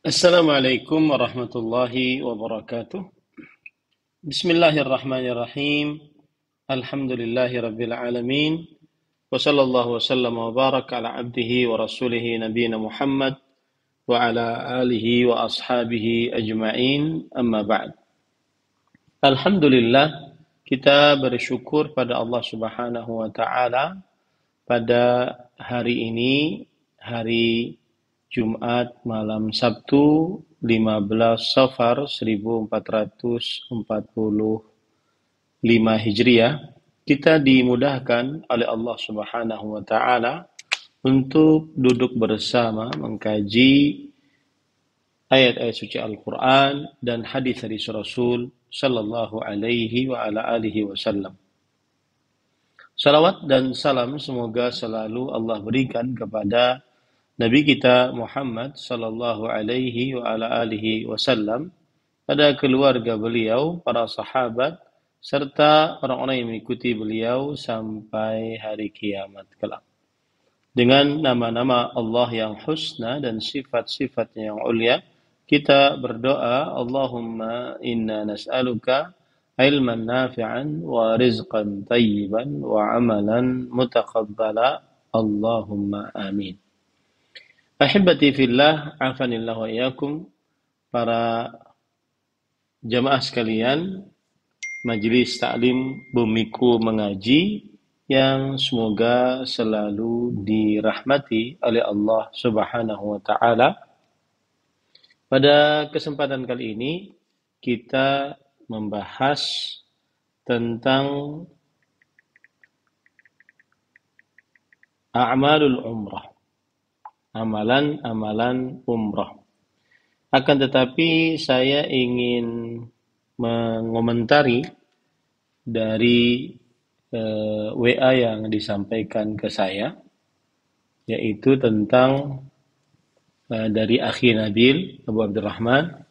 Assalamualaikum warahmatullahi wabarakatuh. Bismillahirrahmanirrahim. Alhamdulillahi rabbil alamin. Wa sallallahu wasallam wa baraka ala abdihi wa rasulihi nabiyina Muhammad wa ala alihi wa ashabihi ajma'in. Amma ba'd. Alhamdulillah, kita bersyukur pada Allah Subhanahu wa taala pada hari ini, hari Jumat malam Sabtu 15 Safar 1445 Hijriah, kita dimudahkan oleh Allah Subhanahu wa taala untuk duduk bersama mengkaji ayat-ayat suci Al-Qur'an dan hadis-hadis Rasul sallallahu alaihi wa ala alihi wasallam. Salawat dan salam semoga selalu Allah berikan kepada Nabi kita Muhammad sallallahu alaihi wa ala alihi wasallam, pada keluarga beliau, para sahabat, serta orang-orang yang mengikuti beliau sampai hari kiamat kelak. Dengan nama-nama Allah yang husna dan sifat-sifatnya yang ulia, kita berdoa, Allahumma inna nas'aluka ilman nafi'an wa rizqan tayyiban wa amalan mutaqabbala. Allahumma amin. Ahibati fillah, afanillah wa iyyakum, para jamaah sekalian, Majelis Taklim Bumiku Mengaji yang semoga selalu dirahmati oleh Allah Subhanahu wa taala. Pada kesempatan kali ini kita membahas tentang a'malul umrah, amalan-amalan umrah. Akan tetapi saya ingin mengomentari dari WA yang disampaikan ke saya, yaitu tentang dari Akhi Nabil Abu Abdurrahman.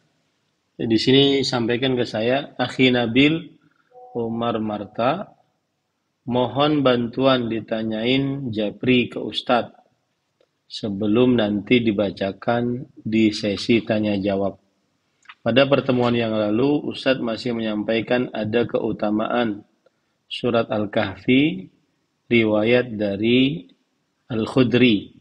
Di sini sampaikan ke saya, Akhi Nabil Umar Marta, mohon bantuan ditanyain Japri ke Ustadz sebelum nanti dibacakan di sesi tanya jawab. Pada pertemuan yang lalu, Ustadz masih menyampaikan ada keutamaan surat Al-Kahfi riwayat dari Al-Khudri.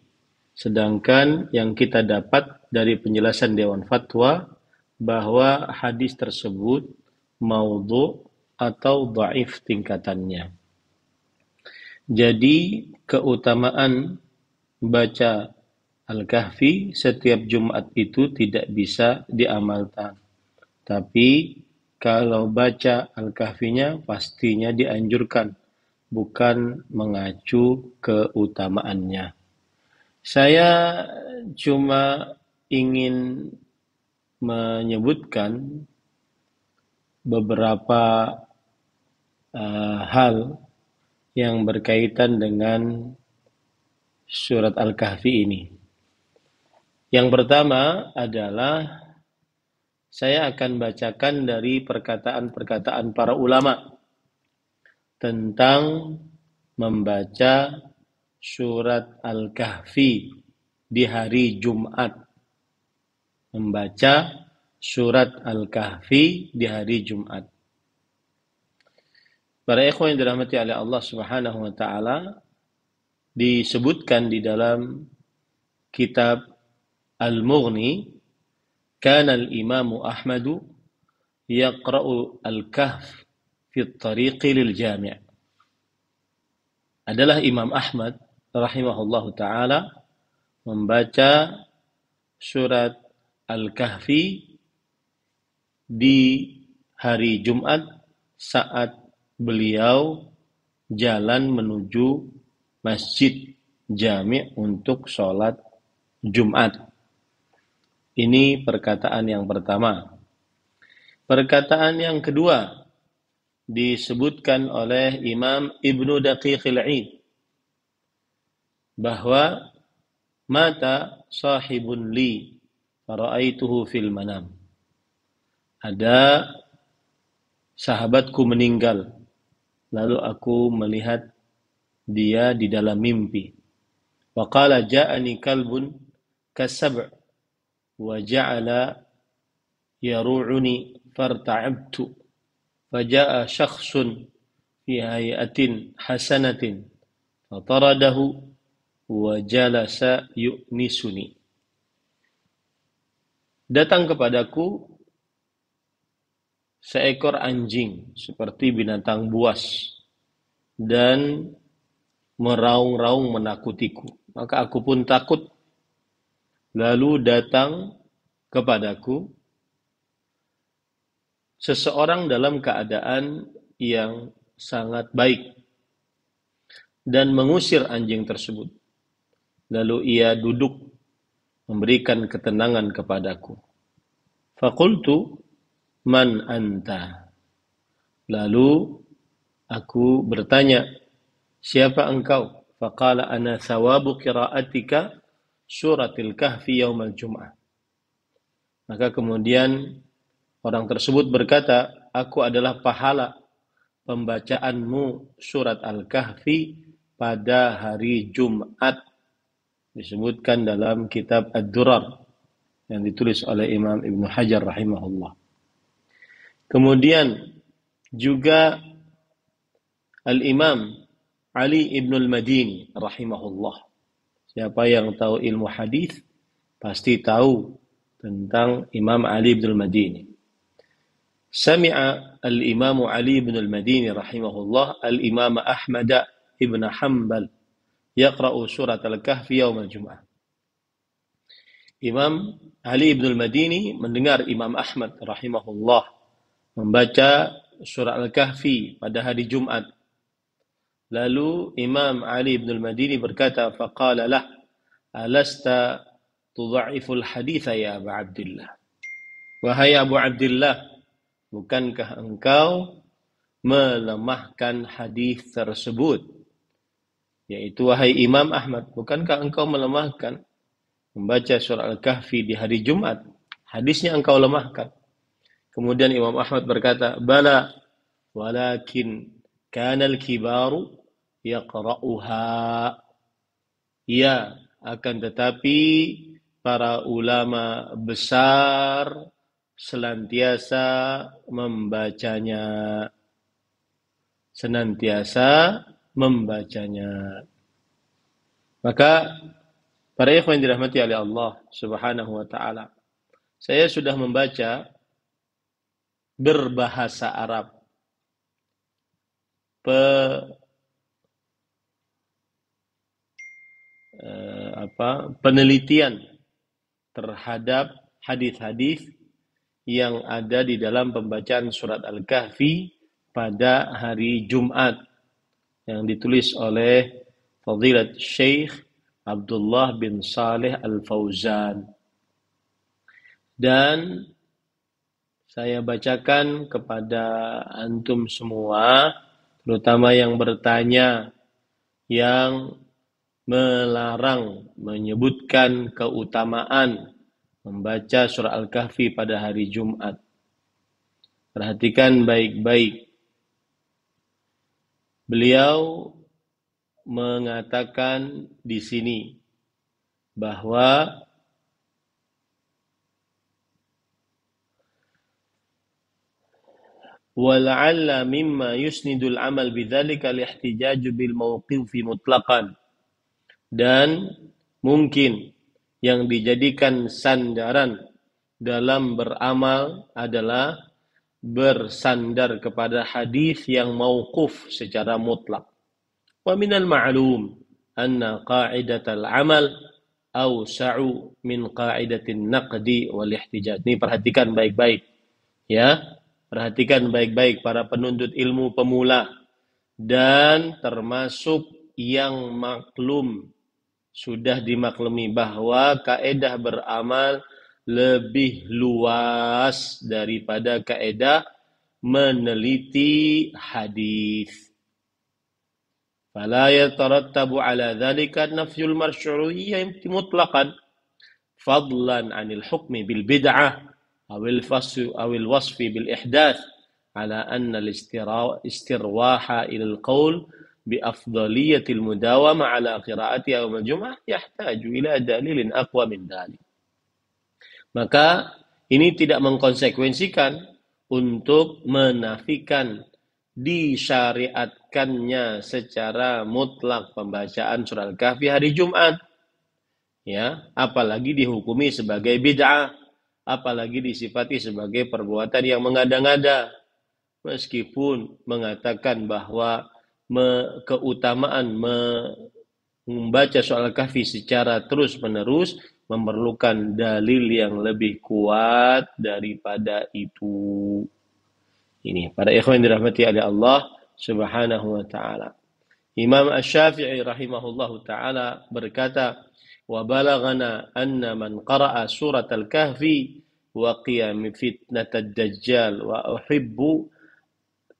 Sedangkan yang kita dapat dari penjelasan Dewan Fatwa bahwa hadis tersebut maudhu atau dhaif tingkatannya. Jadi keutamaan baca Al-Kahfi setiap Jumat itu tidak bisa diamalkan. Tapi kalau baca Al-Kahfinya pastinya dianjurkan, bukan mengacu keutamaannya. Saya cuma ingin menyebutkan beberapa hal yang berkaitan dengan surat Al-Kahfi ini. Yang pertama adalah saya akan bacakan dari perkataan-perkataan para ulama tentang membaca surat Al-Kahfi di hari Jumat. Membaca surat Al-Kahfi di hari Jumat. Para ikhwan yang dirahmati oleh Allah Subhanahu wa taala, disebutkan di dalam kitab Al-Mughni, kana al-Imam Ahmad yaqra'u al-Kahf fi at-tariqi lil jami'. Adalah Imam Ahmad rahimahullahu taala membaca surat Al-Kahfi di hari Jumat saat beliau jalan menuju masjid jami' untuk sholat Jumat. Ini perkataan yang pertama. Perkataan yang kedua disebutkan oleh Imam Ibnu Daqiqil Id bahwa mata sahibun li ra'aituhu fil manam. Ada sahabatku meninggal, lalu aku melihat dia di dalam mimpi. Wa qala ja'ani kalbun kasab'. wa ja'ala yaru'uni farta'abtu faja'a syakhsun fi hayatin hasanatin fataradahu wa jalasa yu'nisuni. Datang kepadaku seekor anjing seperti binatang buas dan meraung-raung menakutiku. Maka aku pun takut. Lalu datang kepadaku seseorang dalam keadaan yang sangat baik dan mengusir anjing tersebut. Lalu ia duduk memberikan ketenangan kepadaku. Faqultu man anta? Lalu aku bertanya, siapa engkau? Faqala ana thawabu qira'atika suratil kahfi yaumal jum'ah. Maka kemudian orang tersebut berkata, aku adalah pahala pembacaanmu surat Al-Kahfi pada hari Jumat. Disebutkan dalam kitab Ad-Durar yang ditulis oleh Imam Ibn Hajar rahimahullah. Kemudian juga Al-Imam Ali Ibn Al-Madini rahimahullah. Siapa yang tahu ilmu hadis pasti tahu tentang Imam Ali Ibn Al-Madini. Sami'a al-Imam Ali Ibn Al-Madini rahimahullah al-Imam Ahmad Ibn Hanbal yaqra'u surat Al-Kahfi yawm al-Jum'ah. Imam Ali Ibn Al-Madini mendengar Imam Ahmad rahimahullah membaca surat Al-Kahfi pada hari Jumat. Lalu Imam Ali Ibn Al-Madini berkata, faqala lah, alasta tudha'iful haditha ya Abu Abdillah. Wahai Abu Abdillah, bukankah engkau melemahkan hadis tersebut? Yaitu wahai Imam Ahmad, bukankah engkau melemahkan membaca surah Al-Kahfi di hari Jumat? Hadisnya engkau lemahkan. Kemudian Imam Ahmad berkata, bala, walakin kana al-kibaru yaqra'uha. Ya, akan tetapi para ulama besar senantiasa membacanya. Senantiasa membacanya. Maka para ikhwan yang dirahmati oleh Allah Subhanahu wa taala, saya sudah membaca berbahasa Arab penelitian terhadap hadis-hadis yang ada di dalam pembacaan surat Al-Kahfi pada hari Jumat yang ditulis oleh Fadilat Syekh Abdullah bin Saleh Al-Fauzan. Dan saya bacakan kepada antum semua, terutama yang bertanya, yang melarang menyebutkan keutamaan membaca surah Al-Kahfi pada hari Jumat. Perhatikan baik-baik. Beliau mengatakan di sini bahwa wala'alla mimma yusnidul amal bidzalika lihtijaju bil mawqifi mutlaqan. Dan mungkin yang dijadikan sandaran dalam beramal adalah bersandar kepada hadis yang mauquf secara mutlak. Wa minal ma'lum anna qa'idatal amal awsa'u min qa'idatin naqdi wal ihtijaj. Ini perhatikan baik-baik. Ya, perhatikan baik-baik para penuntut ilmu pemula dan termasuk yang maklum, sudah dimaklumi bahwa kaedah beramal lebih luas daripada kaedah meneliti hadis. Fala yatarattabu ala dzalika nafyul marsyu'iyyah mutlaqan fadlan 'anil hukmi bil bid'ah awil wasfi bil ihdath ala anna al-istirwaha ila al-qawl بأفضلية المداومة على قراءتها يوم الجمعة يحتاج إلى دليل أقوى من ذلك. Maka ini tidak mengkonsekuensikan untuk menafikan disyariatkannya secara mutlak pembacaan surah Al-Kahfi hari Jumat, ya, apalagi dihukumi sebagai bid'ah, apalagi disifati sebagai perbuatan yang mengada-ngada, meskipun mengatakan bahwa keutamaan membaca surah Al-Kahfi secara terus-menerus memerlukan dalil yang lebih kuat daripada itu. Ini para ikhwan yang dirahmati oleh Allah Subhanahu wa taala. Imam Asy-Syafi'i rahimahullahu taala berkata, "Wa balaghana anna man qara'a surat al-Kahfi wa qiyam fitnatad dajjal wa uhibbu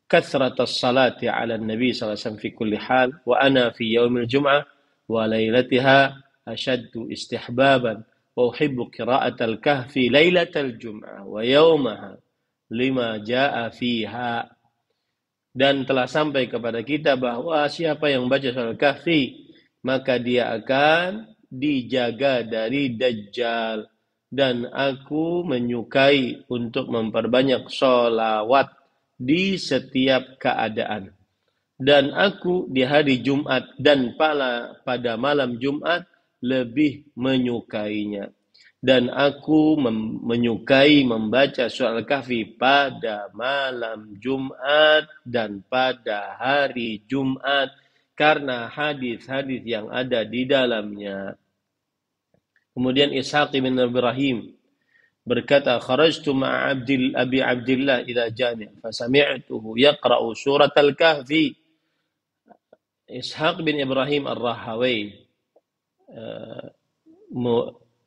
كثرة الصلاة على النبي صلى الله عليه وسلم في كل حال وأنا في يوم الجمعة وليلتها أشد استحبابا وأحب قراءة الكهف ليلة الجمعة ويومها لما جاء فيها." Dan telah sampai kepada kita bahwa siapa yang baca surah Al-Kahfi maka dia akan dijaga dari Dajjal, dan aku menyukai untuk memperbanyak sholawat di setiap keadaan. Dan aku di hari Jumat dan pada malam Jumat lebih menyukainya. Dan aku menyukai membaca surah Al-Kahfi pada malam Jumat dan pada hari Jumat karena hadis-hadis yang ada di dalamnya. Kemudian Ishaq bin Ibrahim berkata, "Kharajtu ma'a Abi Abdillah ila jami' fasami'tuhu yaqra'u surat Al-Kahfi." Ishaq bin Ibrahim Ar-Rahawai,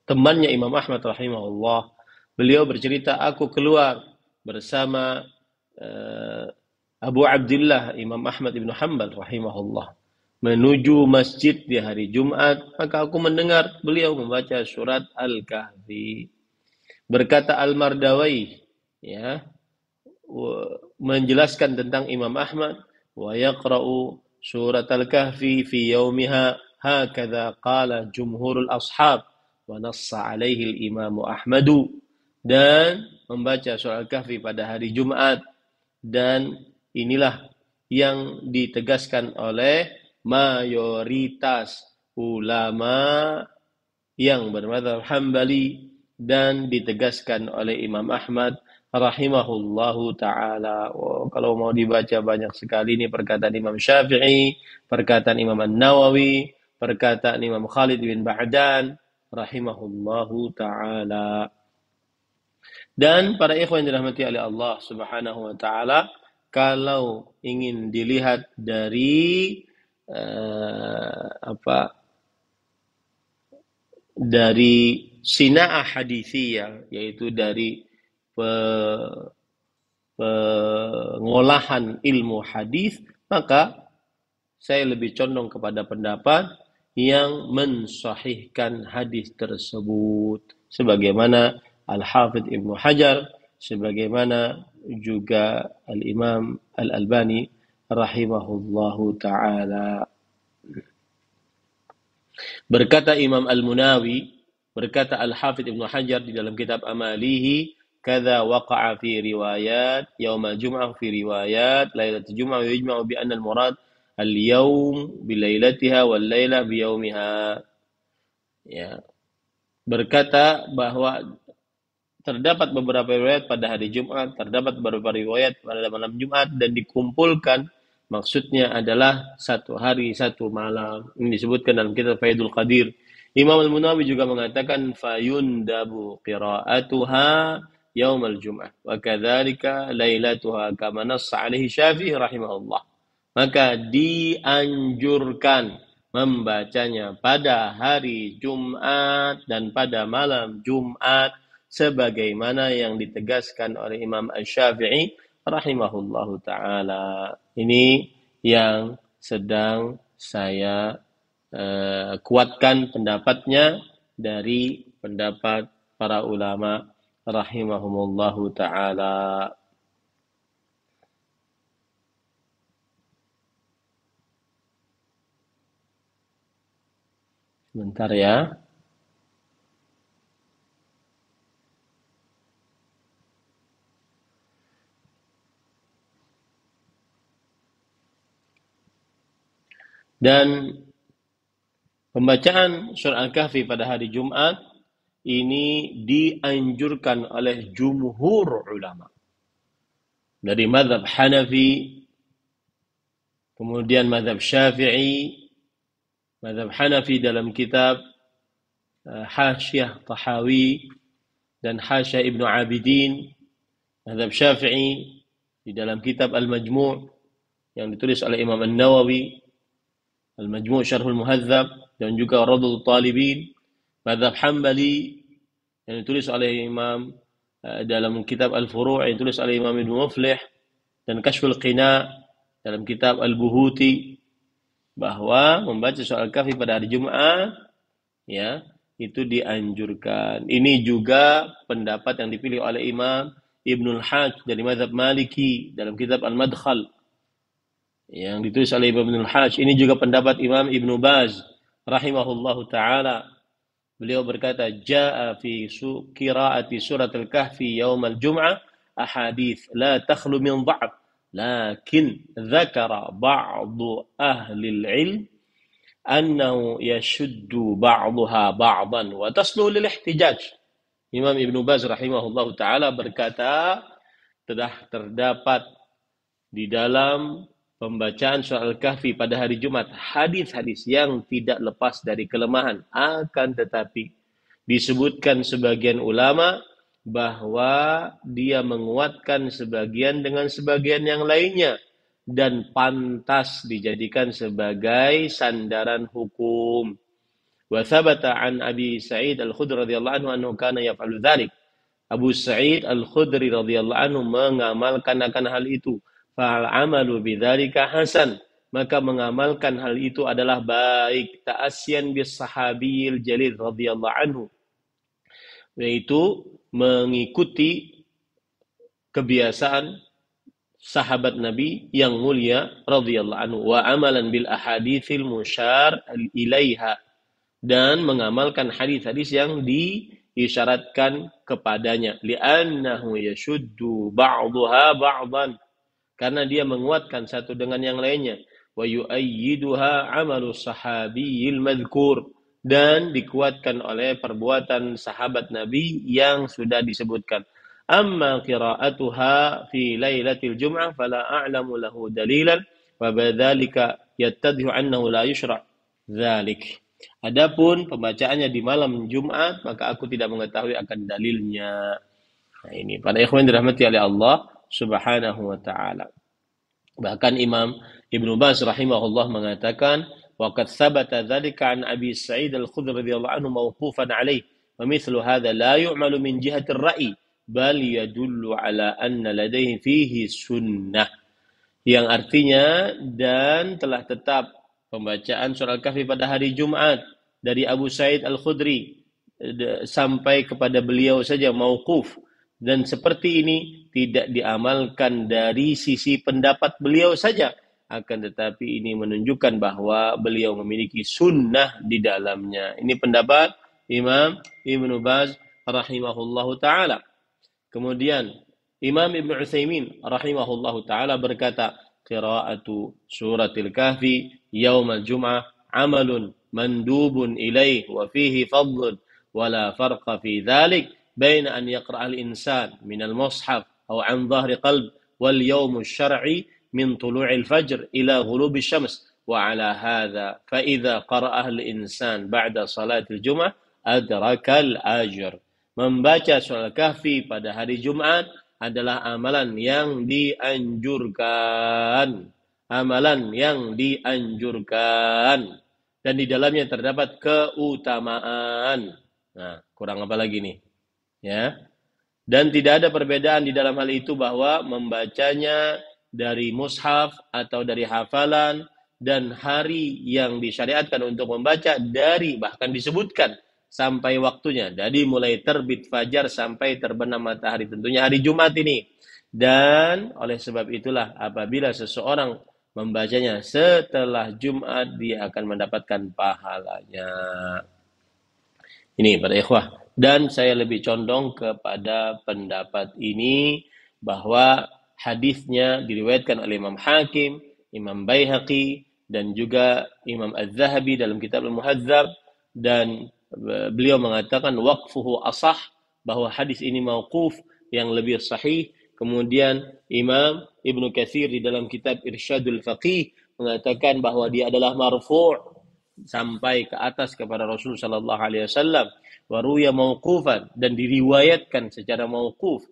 temannya Imam Ahmad rahimahullah, beliau bercerita, aku keluar bersama Abu Abdullah Imam Ahmad ibn Hanbal rahimahullah menuju masjid di hari Jumat, maka aku mendengar beliau membaca surat Al-Kahfi. Berkata Al-Mardawi, ya, menjelaskan tentang Imam Ahmad, wa yaqra'u surat Al-Kahfi fi yaumiha hakadha qala jumhurul ashab wa nassa alaihi al-Imam Ahmadu, dan membaca surah Al-Kahfi pada hari Jumat, dan inilah yang ditegaskan oleh mayoritas ulama yang bermadzhab Hambali dan ditegaskan oleh Imam Ahmad rahimahullahu taala. Oh, kalau mau dibaca banyak sekali ini perkataan Imam Syafi'i, perkataan Imam An-Nawawi, perkataan Imam Khalid bin Ba'dan rahimahullahu taala. Dan para ikhwan yang dirahmati oleh Allah Subhanahu wa taala, kalau ingin dilihat dari dari sina'ah hadithiyah, yaitu dari pengolahan ilmu hadis, maka saya lebih condong kepada pendapat yang mensahihkan hadis tersebut, sebagaimana Al-Hafidh Ibnu Hajar, sebagaimana juga Al-Imam Al-Albani rahimahullahu ta'ala. Berkata Imam Al-Munawi, berkata Al-Hafidh Ibnu Hajar di dalam kitab Amalihi, "Kadza waqa'a fi riwayat yaum al-jum'ah fi riwayat lailatul jum'ah wa yujma'u bi anna al-murad al-yawm bi lailatiha wal lailah bi yaumiha." Ya. Berkata bahwa terdapat beberapa riwayat pada hari Jumat, terdapat beberapa riwayat pada malam Jumat, dan dikumpulkan maksudnya adalah satu hari satu malam. Ini disebutkan dalam kitab Faidul Qadir. Imam Al-Munawi juga mengatakan fayundabu qira'atuha yaumal jum'ah wa kadzalika lailatuha kama nassa alaihi Syafi'i rahimahullah. Maka dianjurkan membacanya pada hari Jumat dan pada malam Jumat sebagaimana yang ditegaskan oleh Imam Asy-Syafi'i rahimahullahu taala. Ini yang sedang saya kuatkan pendapatnya dari pendapat para ulama rahimahumullahu taala. Sebentar ya. Dan pembacaan surah Al-Kahfi pada hari Jumat ini dianjurkan oleh jumhur ulama. Dari mazhab Hanafi, kemudian mazhab Syafi'i, mazhab Hanafi dalam kitab Hasyiah Tahawi dan Hasyiah Ibnu Abidin, mazhab Syafi'i di dalam kitab Al-Majmu' yang ditulis oleh Imam An-Nawawi, Al-Majmu' Syarhul Muhadzab, dan juga Radul Talibin, mazhab Hambali yang ditulis oleh Imam dalam kitab Al-Furu' yang ditulis oleh Imam Ibnu Muflih, dan Kashful Qina dalam kitab Al-Buhuti, bahwa membaca surah Al-Kahfi pada hari Jumat ya itu dianjurkan. Ini juga pendapat yang dipilih oleh Imam Ibnul Hajj dari mazhab Maliki dalam kitab Al-Madkhal yang ditulis oleh Imam Ibnul Hajj. Ini juga pendapat Imam Ibnu Baz rahimahullahu taala. Beliau berkata, jaa fi qiraati surat al-kahfi yaum al-jum'ah ahadits la takhlu min dha'f, lakin dzakara ba'du ahli al-'ilm annahu yashuddu ba'daha ba'dan wa taslu lil ihtijaj. Imam Ibnu Baz rahimahullahu taala berkata, telah terdapat di dalam pembacaan surah Al-Kahfi pada hari Jumat hadis-hadis yang tidak lepas dari kelemahan, akan tetapi disebutkan sebagian ulama bahwa dia menguatkan sebagian dengan sebagian yang lainnya dan pantas dijadikan sebagai sandaran hukum. Wa thabata an Abi Sa'id Al-Khudri radhiyallahu anhu kana yaf'alu dzalik. Abu Sa'id Al-Khudri radhiyallahu anhu mengamalkan akan hal itu. Fa'al amalu bidzalika hasan, maka mengamalkan hal itu adalah baik. Ta'asyan bis sahabiyil jalil radhiyallahu anhu, yaitu mengikuti kebiasaan sahabat Nabi yang mulia radhiyallahu anhu, wa amalan bil ahaditsil musyar ilaiha, dan mengamalkan hadis-hadis yang diisyaratkan kepadanya, li'annahu yashuddu ba'daha ba'dan, karena dia menguatkan satu dengan yang lainnya, wa yu'ayyiduha amalu sahabiyil madhkur, dan dikuatkan oleh perbuatan sahabat Nabi yang sudah disebutkan. Amma qira'atuha fi lailatul jum'ah fala a'lamu lahu dalilan wa bidzalika yattadhihu annahu la yushra' dzalik. Adapun pembacaannya di malam Jumat, maka aku tidak mengetahui akan dalilnya. Nah, ini para ikhwan dirahmati oleh Allah Subhanahu wa taala. Bahkan Imam Ibnu Baz rahimahullah mengatakan, wa qad thabata dzalika an Abi Sa'id Al-Khudri radhiyallahu anhu mawqufan alaih, wa mithlu hadha la yu'malu min jihati ar-ra'yi, bal yadullu ala anna ladaihi fihi sunnah. Yang artinya, dan telah tetap pembacaan surah Al-Kahfi pada hari Jumat dari Abu Sa'id Al-Khudri sampai kepada beliau saja mauquf, dan seperti ini tidak diamalkan dari sisi pendapat beliau saja, akan tetapi ini menunjukkan bahwa beliau memiliki sunnah di dalamnya. Ini pendapat Imam Ibnu Baz rahimahullahu taala. Kemudian Imam Ibnu Utsaimin rahimahullahu taala berkata, qira'atu suratil kahfi yaumal jum'ah amalun mandubun ilaih wa fihi fadlun wa la farqa fi dhalik baina an yaqra' al-insan min al-mushaf aw an dhahri qalb wal yawm asy-syar'i min tulu'il fajr ila ghurubi syams, wa ala hadha fa idza qara'a al-insan ba'da salatil jum'ah adraka al-ajr. Membaca surah Al-Kahfi pada hari Jumat adalah amalan yang dianjurkan. Amalan yang dianjurkan. Dan di dalamnya terdapat keutamaan. Nah, kurang apa lagi nih? Ya. Dan tidak ada perbedaan di dalam hal itu bahwa membacanya dari mushaf atau dari hafalan, dan hari yang disyariatkan untuk membaca dari, bahkan disebutkan sampai waktunya, dari mulai terbit fajar sampai terbenam matahari, tentunya hari Jumat ini. Dan oleh sebab itulah apabila seseorang membacanya setelah Jumat, dia akan mendapatkan pahalanya. Ini para ikhwah. Dan saya lebih condong kepada pendapat ini, bahwa hadisnya diriwayatkan oleh Imam Hakim, Imam Baihaqi, dan juga Imam Az-Zahabi dalam kitab Al-Muhadzab, dan beliau mengatakan waqfuhu asah, bahwa hadis ini mauquf yang lebih sahih. Kemudian Imam Ibnu Katsir di dalam kitab Irsyadul Faqih mengatakan bahwa dia adalah marfu' sampai ke atas kepada Rasul sallallahu alaihi wasallam, wa ruya mauqufan, dan diriwayatkan secara mauquf,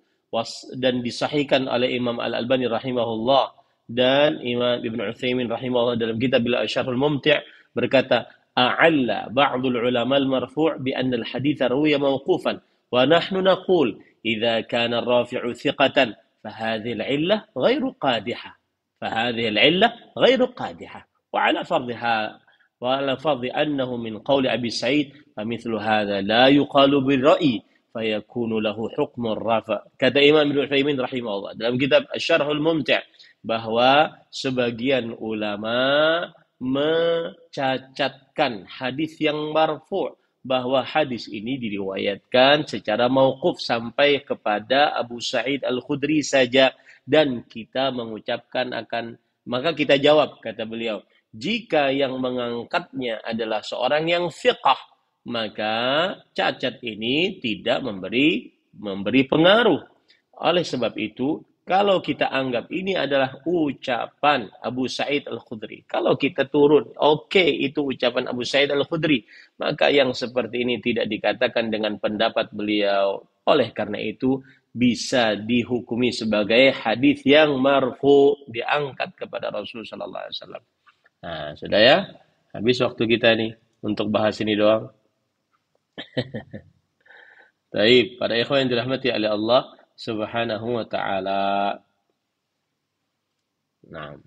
dan disahihkan oleh Imam Al-Albani rahimahullah, dan Imam Ibn Utsaimin rahimahullah dalam kitab Al-Syarhul Mumti' berkata, a'alla ba'dul ulama al-marfu' bi anna al-hadits ruwiya mawqufan wa nahnu naqul idza kana ar-rafi'u thiqatan fa hadhihi al-'illah ghairu qadihah وعلى فرض أنه من قول أبي سعيد فمثل هذا لا يقال بالرأي فيكون له حكم الرفع. Kata Imam Ibn Utsaimin rahimahullah dalam kitab Asy-Syarhul Mumti' bahwa sebagian ulama mencacatkan hadis yang marfu', bahwa hadis ini diriwayatkan secara mauquf sampai kepada Abu Sa'id Al-Khudri saja, dan kita mengucapkan maka kita jawab, kata beliau, jika yang mengangkatnya adalah seorang yang fiqh, maka cacat ini tidak memberi pengaruh. Oleh sebab itu, kalau kita anggap ini adalah ucapan Abu Sa'id Al-Khudri, kalau kita turun, itu ucapan Abu Sa'id Al-Khudri, maka yang seperti ini tidak dikatakan dengan pendapat beliau. Oleh karena itu, bisa dihukumi sebagai hadis yang marfu, diangkat kepada Rasul sallallahu alaihi wasallam. Nah, sudah ya, habis waktu kita nih untuk bahas ini doang. Baik, para ikhwan yang dirahmati oleh Allah Subhanahu wa taala. Nah,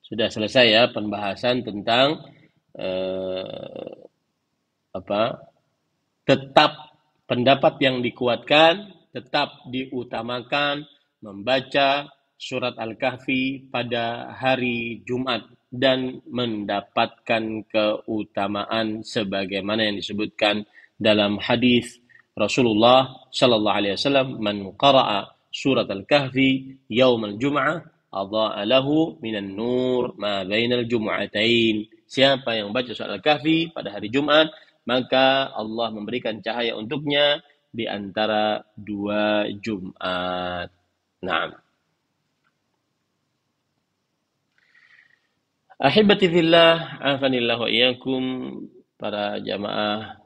sudah selesai ya pembahasan tentang tetap pendapat yang dikuatkan, tetap diutamakan membaca surat Al-Kahfi pada hari Jumat dan mendapatkan keutamaan sebagaimana yang disebutkan dalam hadis Rasulullah sallallahu alaihi wasallam, man qara'a surat Al-Kahfi yaumal jum'ah adha'a lahu minan nur ma bainal jum'atain. Siapa yang baca surat Al-Kahfi pada hari Jumat, maka Allah memberikan cahaya untuknya di antara dua Jumat. Naam. Ahibati fillah, afanillah wa iyyakum, para jamaah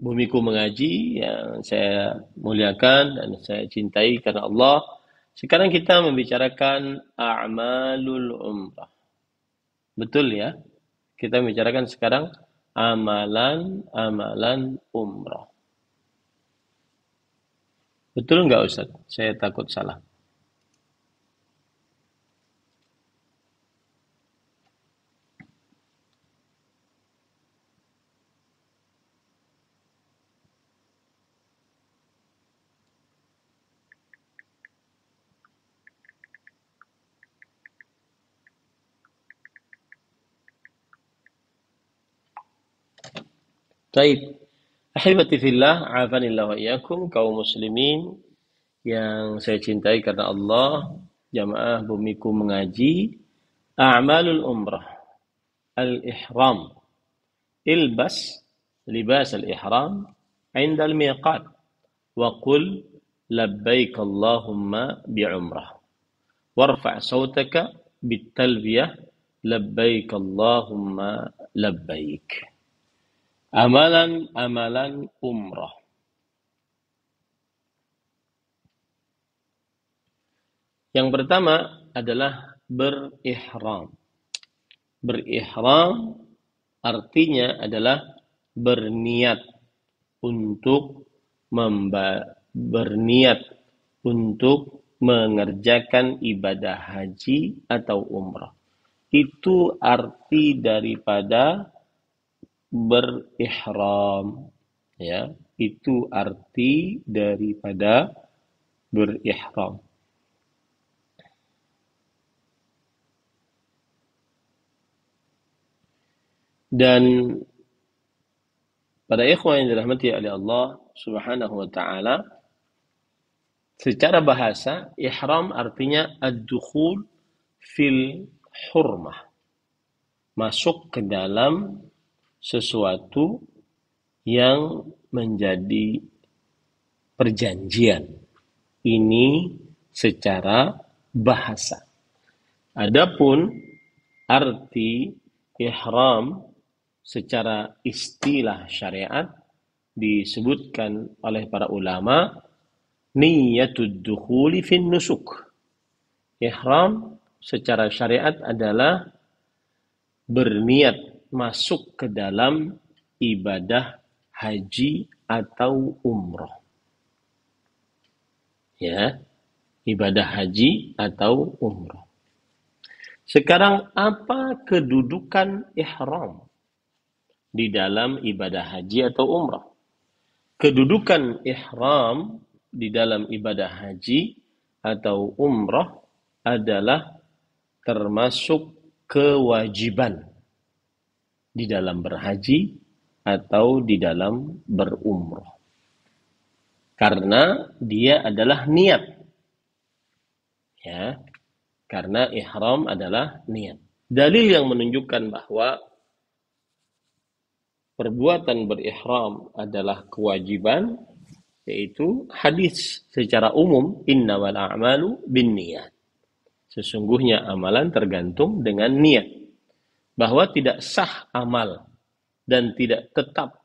Bumiku Mengaji yang saya muliakan dan saya cintai karena Allah. Sekarang kita membicarakan a'malul umrah. Betul ya? Kita membicarakan sekarang amalan umrah. Betul nggak Ustaz? Saya takut salah. Baik. Ahibati fillah, afanillah wa iyyakum, kaum muslimin yang saya cintai karena Allah, jamaah Bumiku Mengaji, a'malul umrah, al-ihram, ilbas libas al-ihram 'inda al-miqat wa qul labbaik Allahumma bi'umrah warfa' sawtaka bit-talbiyah labbaik Allahumma labbaik. Amalan umrah. Yang pertama adalah berihram. Berihram artinya adalah berniat untuk mengerjakan ibadah haji atau umrah. Itu arti daripada berihram, ya, itu arti daripada berihram. Dan pada ikhwan yang dirahmati oleh Allah Subhanahu wa taala, Secara bahasa, ihram artinya ad-dukhul fil hurmah. Masuk ke dalam sesuatu yang menjadi perjanjian. Ini secara bahasa. Adapun arti ihram secara istilah syariat disebutkan oleh para ulama niyatud dukhuli fin nusuk. Ihram secara syariat adalah berniat masuk ke dalam ibadah haji atau umroh. Ya, ibadah haji atau umroh. Sekarang apa kedudukan ihram di dalam ibadah haji atau umrah? Kedudukan ihram di dalam ibadah haji atau umrah adalah termasuk kewajiban di dalam berhaji atau di dalam berumrah. Karena dia adalah niat. Ya, karena ihram adalah niat. Dalil yang menunjukkan bahwa perbuatan berihram adalah kewajiban, yaitu hadis secara umum, innamal a'malu binniyat. Sesungguhnya amalan tergantung dengan niat. Bahwa tidak sah amal dan tidak tetap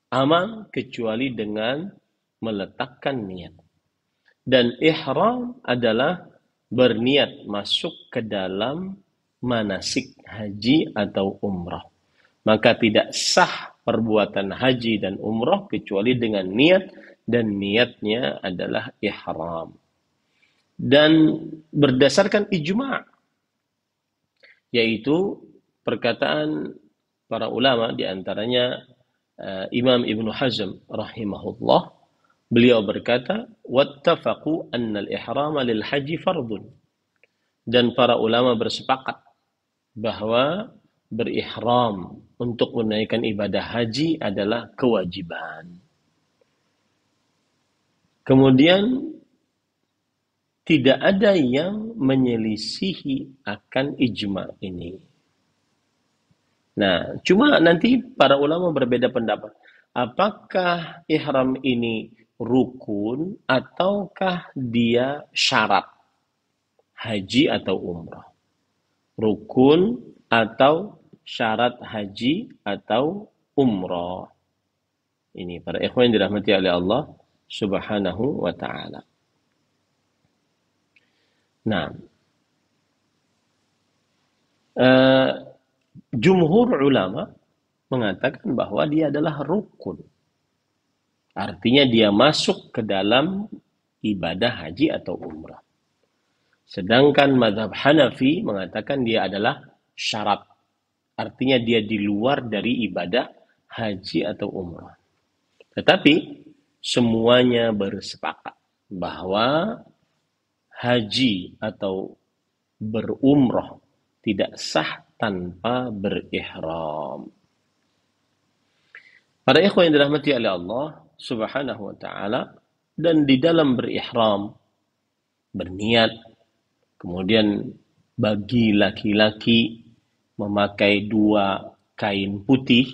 amal kecuali dengan meletakkan niat. Dan ihram adalah berniat masuk ke dalam manasik haji atau umrah. Maka tidak sah perbuatan haji dan umrah kecuali dengan niat, dan niatnya adalah ihram. Dan berdasarkan ijma', yaitu perkataan para ulama, diantaranya Imam Ibnu Hazm rahimahullah, beliau berkata, wattafaqu anna al-ihrama lil haji fardun. Dan para ulama bersepakat bahwa berihram untuk menunaikan ibadah haji adalah kewajiban. Kemudian tidak ada yang menyelisihi akan ijma ini. Nah, cuma nanti para ulama berbeda pendapat. Apakah ihram ini rukun ataukah dia syarat haji atau umrah? Rukun atau syarat haji atau umrah? Ini para ikhwan yang dirahmati oleh Allah Subhanahu wa ta'ala. Nah, jumhur ulama mengatakan bahwa dia adalah rukun. Artinya dia masuk ke dalam ibadah haji atau umrah. Sedangkan mazhab Hanafi mengatakan dia adalah syarat. Artinya dia di luar dari ibadah haji atau umrah. Tetapi semuanya bersepakat bahwa haji atau berumrah tidak sah tanpa berihram. Para ikhwan yang dirahmati oleh Allah Subhanahu wa ta'ala, dan di dalam berihram, berniat, kemudian bagi laki-laki memakai 2 kain putih,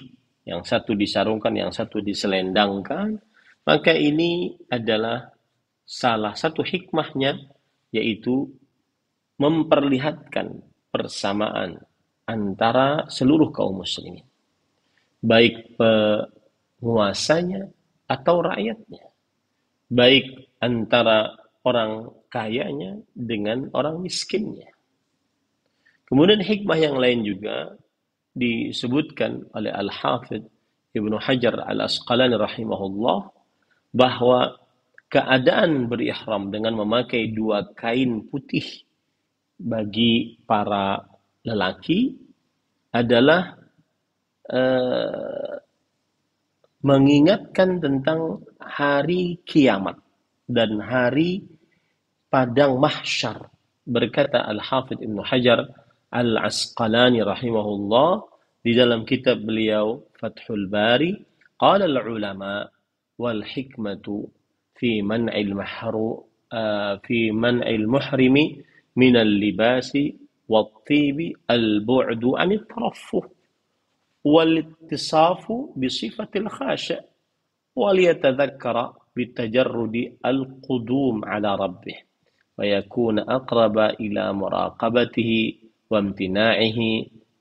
yang satu disarungkan, yang satu diselendangkan, maka ini adalah salah satu hikmahnya, yaitu memperlihatkan persamaan antara seluruh kaum muslimin, baik penguasanya atau rakyatnya, baik antara orang kayanya dengan orang miskinnya. Kemudian hikmah yang lain juga disebutkan oleh Al-Hafidh Ibnu Hajar Al-Asqalani rahimahullah, bahwa keadaan berihram dengan memakai 2 kain putih bagi para lelaki adalah mengingatkan tentang hari kiamat dan hari padang mahsyar. Berkata Al-Hafidh Ibnu Hajar Al-Asqalani rahimahullah di dalam kitab beliau Fathul Bari, qala al-ulama wal hikmatu fi man'il في منع المحرم من اللباس والطيب البعد عن الترفه والاتصاف بصفة الخاشع وليتذكر بالتجرد القدوم على ربه ويكون أقرب إلى مراقبته وامتناعه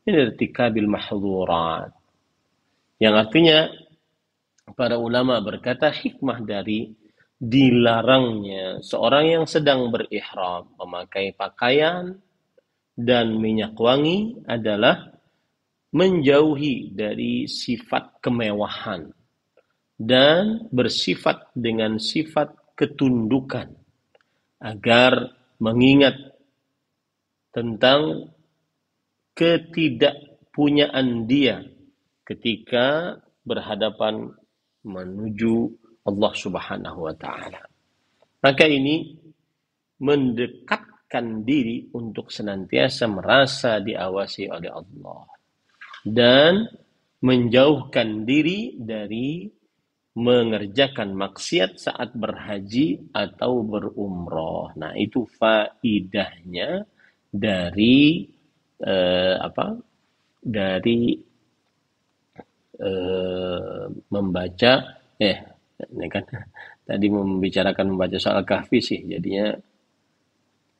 من ارتكاب المحظورات. Yang artinya para ulama berkata hikmah dari dilarangnya seorang yang sedang berihram memakai pakaian dan minyak wangi adalah menjauhi dari sifat kemewahan dan bersifat dengan sifat ketundukan agar mengingat tentang ketidakpunyaan dia ketika berhadapan menuju Allah Subhanahu wa taala. Maka ini mendekatkan diri untuk senantiasa merasa diawasi oleh Allah dan menjauhkan diri dari mengerjakan maksiat saat berhaji atau berumroh. Nah, itu faidahnya dari membaca ini kan tadi membicarakan membaca soal kahfi sih, jadinya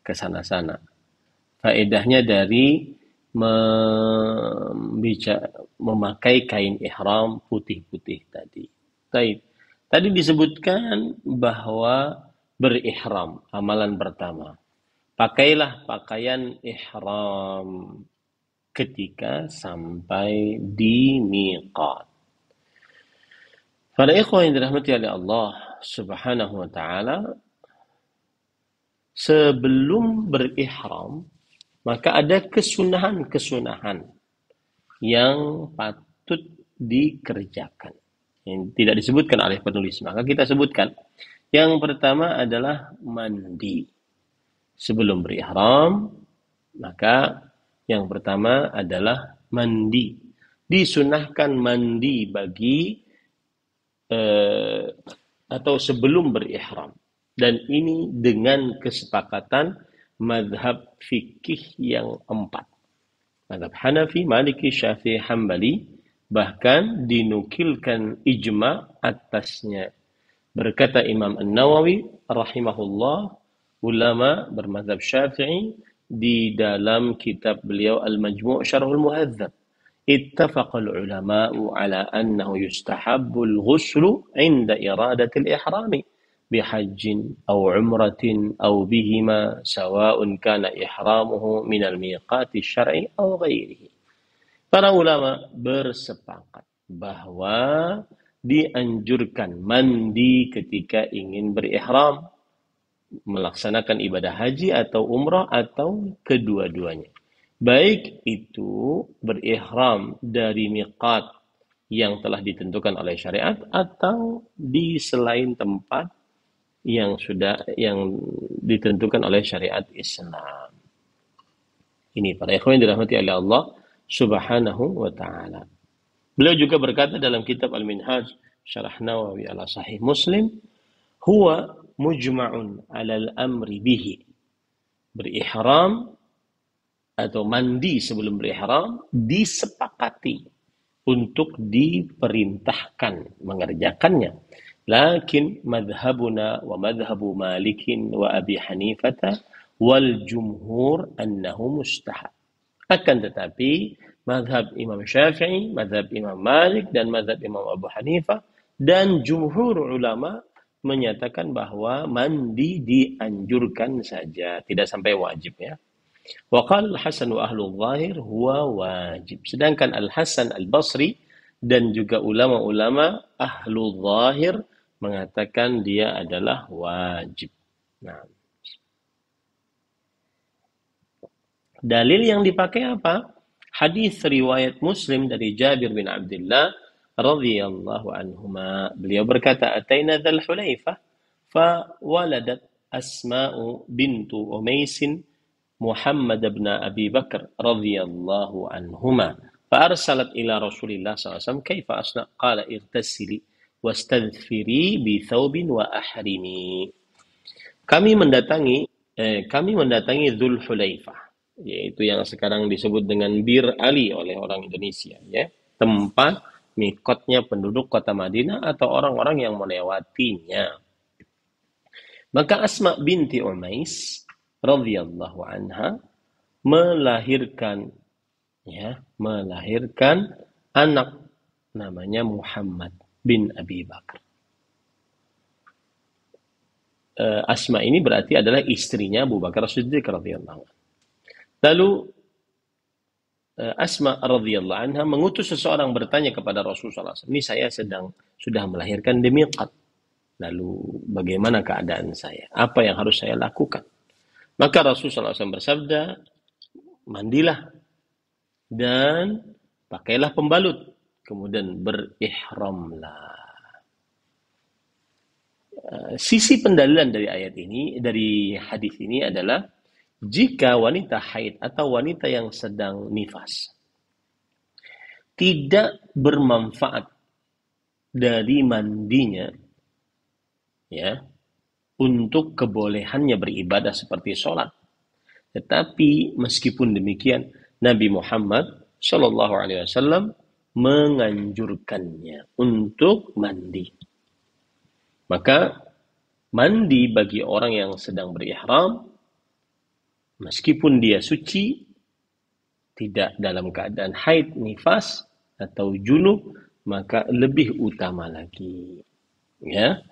kesana-sana. Faedahnya dari memakai kain ihram putih-putih tadi. Tadi disebutkan bahwa berihram, amalan pertama. Pakailah pakaian ihram ketika sampai di miqat. Para ikhwan yang dirahmati oleh Allah Subhanahu wa taala, sebelum berihram maka ada kesunahan-kesunahan yang patut dikerjakan yang tidak disebutkan oleh penulis, maka kita sebutkan. Yang pertama adalah mandi. Sebelum berihram maka yang pertama adalah mandi. Disunahkan mandi bagi atau sebelum berihram. Dan ini dengan kesepakatan mazhab fikih yang 4. Mazhab Hanafi, Maliki, Syafi'i, Hambali, bahkan dinukilkan ijma atasnya. Berkata Imam An-Nawawi rahimahullah, ulama bermazhab Syafi'i di dalam kitab beliau Al-Majmu' Syarhul Muhadzab, ittafaqal ulama'u ala annahu yustahabbul ghuslu 'inda iradatil ihrami bihajjin aw umratin aw bihima sawa'un kana ihramuhu minal miqati syar'i aw ghairihi. Para ulama bersepakat bahwa dianjurkan mandi ketika ingin berihram, melaksanakan ibadah haji atau umrah atau kedua-duanya. Baik itu berihram dari miqat yang telah ditentukan oleh syariat atau di selain tempat yang ditentukan oleh syariat Islam. Ini para ikhwan yang dirahmati oleh Allah Subhanahu wa taala. Beliau juga berkata dalam kitab Al-Minhaj Syarah Nawawi ala Sahih Muslim, huwa mujma'un 'alal amri bihi. Berihram atau mandi sebelum berihram disepakati untuk diperintahkan mengerjakannya. Lakin madhabuna wa madhabu Malikin wa Abi Hanifata wal jumhur annahu mustahab. Akan tetapi madhab Imam Syafi'i, madhab Imam Malik dan madhab Imam Abu Hanifah dan jumhur ulama menyatakan bahwa mandi dianjurkan saja, tidak sampai wajib ya. Wa qala Al-Hasan wa ahlu zahir huwa wajib. Sedangkan Al-Hasan Al-Basri dan juga ulama-ulama ahlu zahir mengatakan dia adalah wajib. Nah, dalil yang dipakai apa? Hadis riwayat Muslim dari Jabir bin Abdullah radhiyallahu anhuma. Beliau berkata, "Ataina Dzul Hulaifah fa waladat Asma'u bintu Umaisin Muhammad bin Abi Bakar radhiyallahu anhuma. Fa arsalat ila Rasulillah sallallahu alaihi wasallam, "Kaifa asna?" Qala, "Irtasili wastadfiri bi thawbin wa ahrimi." kami mendatangi Dzul Hulaifah, yaitu yang sekarang disebut dengan Bir Ali oleh orang Indonesia, ya, tempat mikotnya penduduk kota Madinah atau orang-orang yang melewatinya. Maka Asma binti Umais radhiyallahu anha melahirkan, melahirkan anak namanya Muhammad bin Abi Bakar. Asma ini berarti adalah istrinya Abu Bakar Siddiq radhiyallahu anhu. Lalu Asma radhiyallahu anha mengutus seseorang bertanya kepada Rasulullah SAW, ini saya sudah melahirkan di miqat. Lalu bagaimana keadaan saya? Apa yang harus saya lakukan? Maka Rasulullah SAW bersabda, mandilah dan pakailah pembalut, kemudian berihramlah. Sisi pendalilan dari ayat ini, dari hadis ini adalah jika wanita haid atau wanita yang sedang nifas tidak bermanfaat dari mandinya, ya, untuk kebolehannya beribadah seperti sholat. Tetapi meskipun demikian, Nabi Muhammad Shallallahu Alaihi Wasallam menganjurkannya untuk mandi. Maka mandi bagi orang yang sedang berihram, meskipun dia suci, tidak dalam keadaan haid, nifas, atau junub, maka lebih utama lagi. Ya.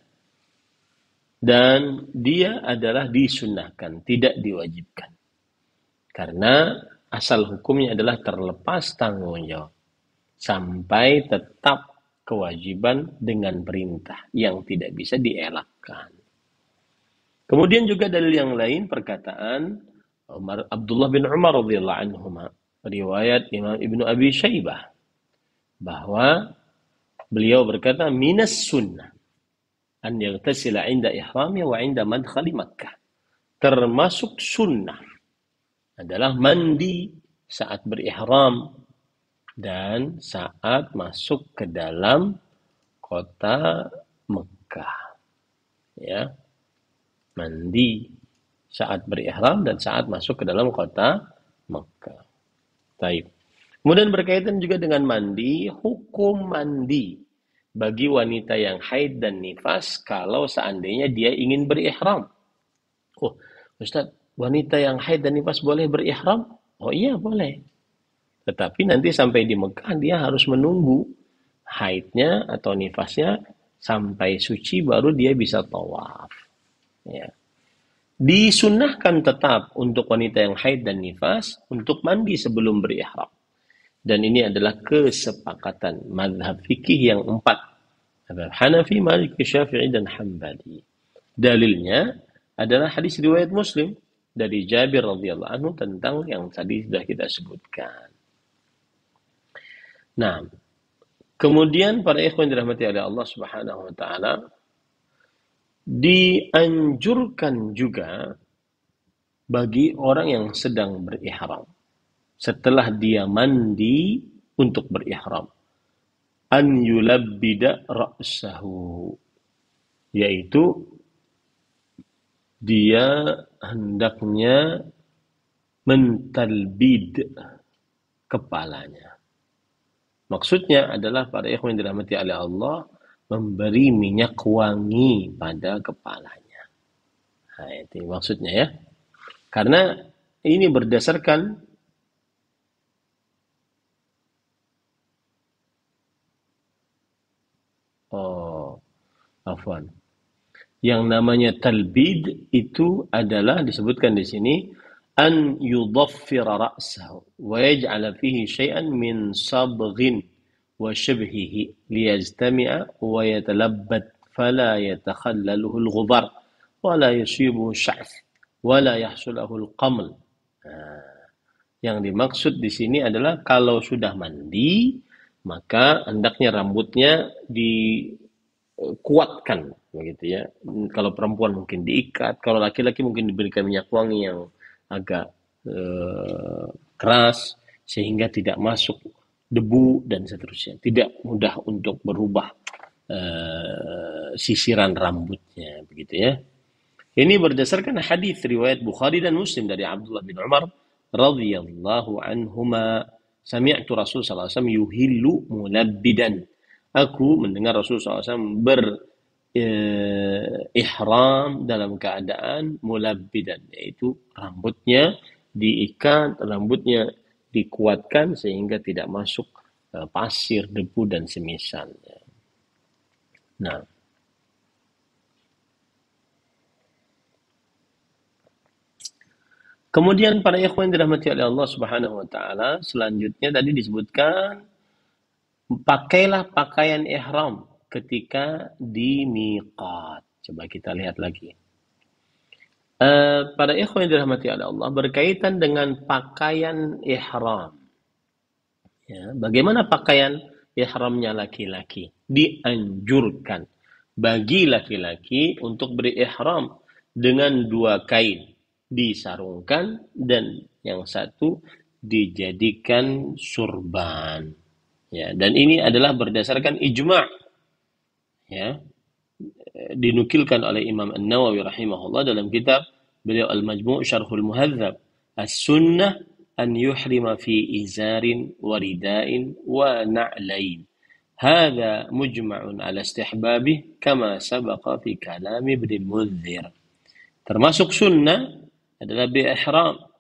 Dan dia adalah disunnahkan, tidak diwajibkan. Karena asal hukumnya adalah terlepas tanggung jawab. Sampai tetap kewajiban dengan perintah yang tidak bisa dielakkan. Kemudian juga dalil yang lain perkataan Abdullah bin Umar radhiyallahu anhuma, riwayat Imam Ibnu Abi Syaibah, bahwa beliau berkata, minas sunnah an yaghtasila 'inda ihrami wa 'inda madkhali Makkah. Termasuk sunnah adalah mandi saat berihram dan saat masuk ke dalam kota Mekah. Ya. Mandi saat berihram dan saat masuk ke dalam kota Mekah. Baik. Kemudian berkaitan juga dengan mandi, hukum mandi bagi wanita yang haid dan nifas kalau seandainya dia ingin berihram. Oh, Ustaz, wanita yang haid dan nifas boleh berihram? Oh iya, boleh. Tetapi nanti sampai di Mekah dia harus menunggu haidnya atau nifasnya sampai suci baru dia bisa tawaf. Ya. Disunnahkan tetap untuk wanita yang haid dan nifas untuk mandi sebelum berihram. Dan ini adalah kesepakatan mazhab fikih yang 4. Mazhab Hanafi, Maliki, Syafi'i, dan Hambali. Dalilnya adalah hadis riwayat Muslim dari Jabir radhiyallahu anhu tentang yang tadi sudah kita sebutkan. Nah, kemudian para ikhwan dirahmati oleh Allah Subhanahu wa taala, dianjurkan juga bagi orang yang sedang berihram setelah dia mandi untuk berihram, an yulabbida ra'sahu, yaitu dia hendaknya mentalbid kepalanya. Maksudnya adalah para ikhwan yang dirahmati oleh Allah, memberi minyak wangi pada kepalanya. Nah, itu maksudnya ya. Karena ini berdasarkan yang namanya talbid itu adalah disebutkan di sini an yudaffira ra'sahu wa yaj'ala fihi syai'an min sabghin wa shibhihi liyajtami'a wa yatalabbat fala yatakhallaluhu al-ghubar wa la yusibuhu sya'th wa la yahsulahu al-qaml. Yang dimaksud di sini adalah kalau sudah mandi maka hendaknya rambutnya dikuatkan begitu ya. Kalau perempuan mungkin diikat, kalau laki-laki mungkin diberikan minyak wangi yang agak keras sehingga tidak masuk debu dan seterusnya, tidak mudah untuk berubah sisiran rambutnya begitu ya. Ini berdasarkan hadis riwayat Bukhari dan Muslim dari Abdullah bin Umar radhiyallahu anhuma, sami'tu Rasul sallallahu alaihi wasallam yuhillu mulabbidan. Aku mendengar Rasul sallallahu alaihi wasallam ihram dalam keadaan mulabbidan, yaitu rambutnya diikat, rambutnya dikuatkan sehingga tidak masuk pasir, debu dan semisalnya. Nah, kemudian para ikhwan yang dirahmati oleh Allah Subhanahu wa taala, selanjutnya tadi disebutkan pakailah pakaian ihram ketika di miqat. Coba kita lihat lagi. Para ikhwan yang dirahmati oleh Allah, berkaitan dengan pakaian ihram. Ya, bagaimana pakaian ihramnya laki-laki? Dianjurkan bagi laki-laki untuk berihram dengan 2 kain, disarungkan, dan yang satu dijadikan surban. Ya, dan ini adalah berdasarkan ijma', ya, dinukilkan oleh Imam An-Nawawi rahimahullah dalam kitab beliau Al-Majmu' Syarhul Muhadzab. As-sunnah an yuhrima fi izarin wa ridain wa na'lain. Hadha mujma'un ala istihbabih kama sabaqa fi kalam Ibn al-Munzir. Termasuk sunnah adalah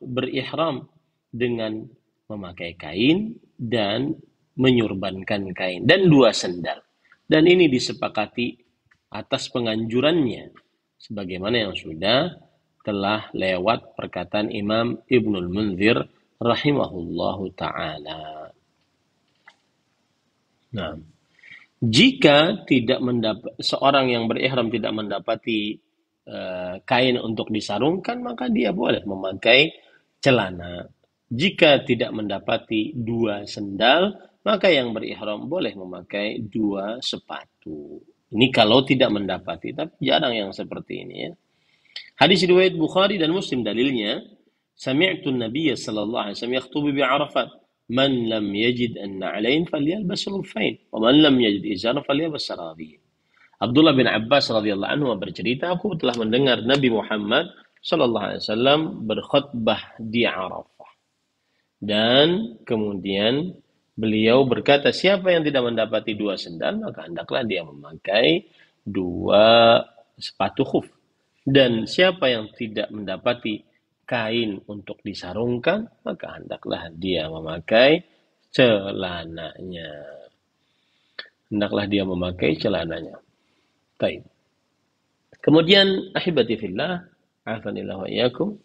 berihram dengan memakai kain dan menyurbankan kain dan 2 sendal. Dan ini disepakati atas penganjurannya sebagaimana yang sudah telah lewat perkataan Imam Ibnul Munzir rahimahullahu taala. Nah, jika seorang yang berihram tidak mendapati kain untuk disarungkan, maka dia boleh memakai celana. Jika tidak mendapati 2 sendal, maka yang berihram boleh memakai 2 sepatu. Ini kalau tidak mendapati, tapi jarang yang seperti ini ya. Hadis riwayat Bukhari dan Muslim, dalilnya sami'tu an-nabiy sallallahu alaihi wasallam yakhutubu bi Arafat, man lam yajid an-na'lain falyalbas al-khuffain wa man lam yajid izaran falyalbas sarabil. Abdullah bin Abbas radhiyallahu anhu bercerita, aku telah mendengar Nabi Muhammad sallallahu alaihi wasallam berkhutbah di Arafah. Dan kemudian beliau berkata, siapa yang tidak mendapati 2 sendal, maka hendaklah dia memakai 2 sepatu khuf. Dan siapa yang tidak mendapati kain untuk disarungkan, maka hendaklah dia memakai celananya. Hendaklah dia memakai celananya. Baik. Kemudian ahibati fillah, afanillah wa iyyakum.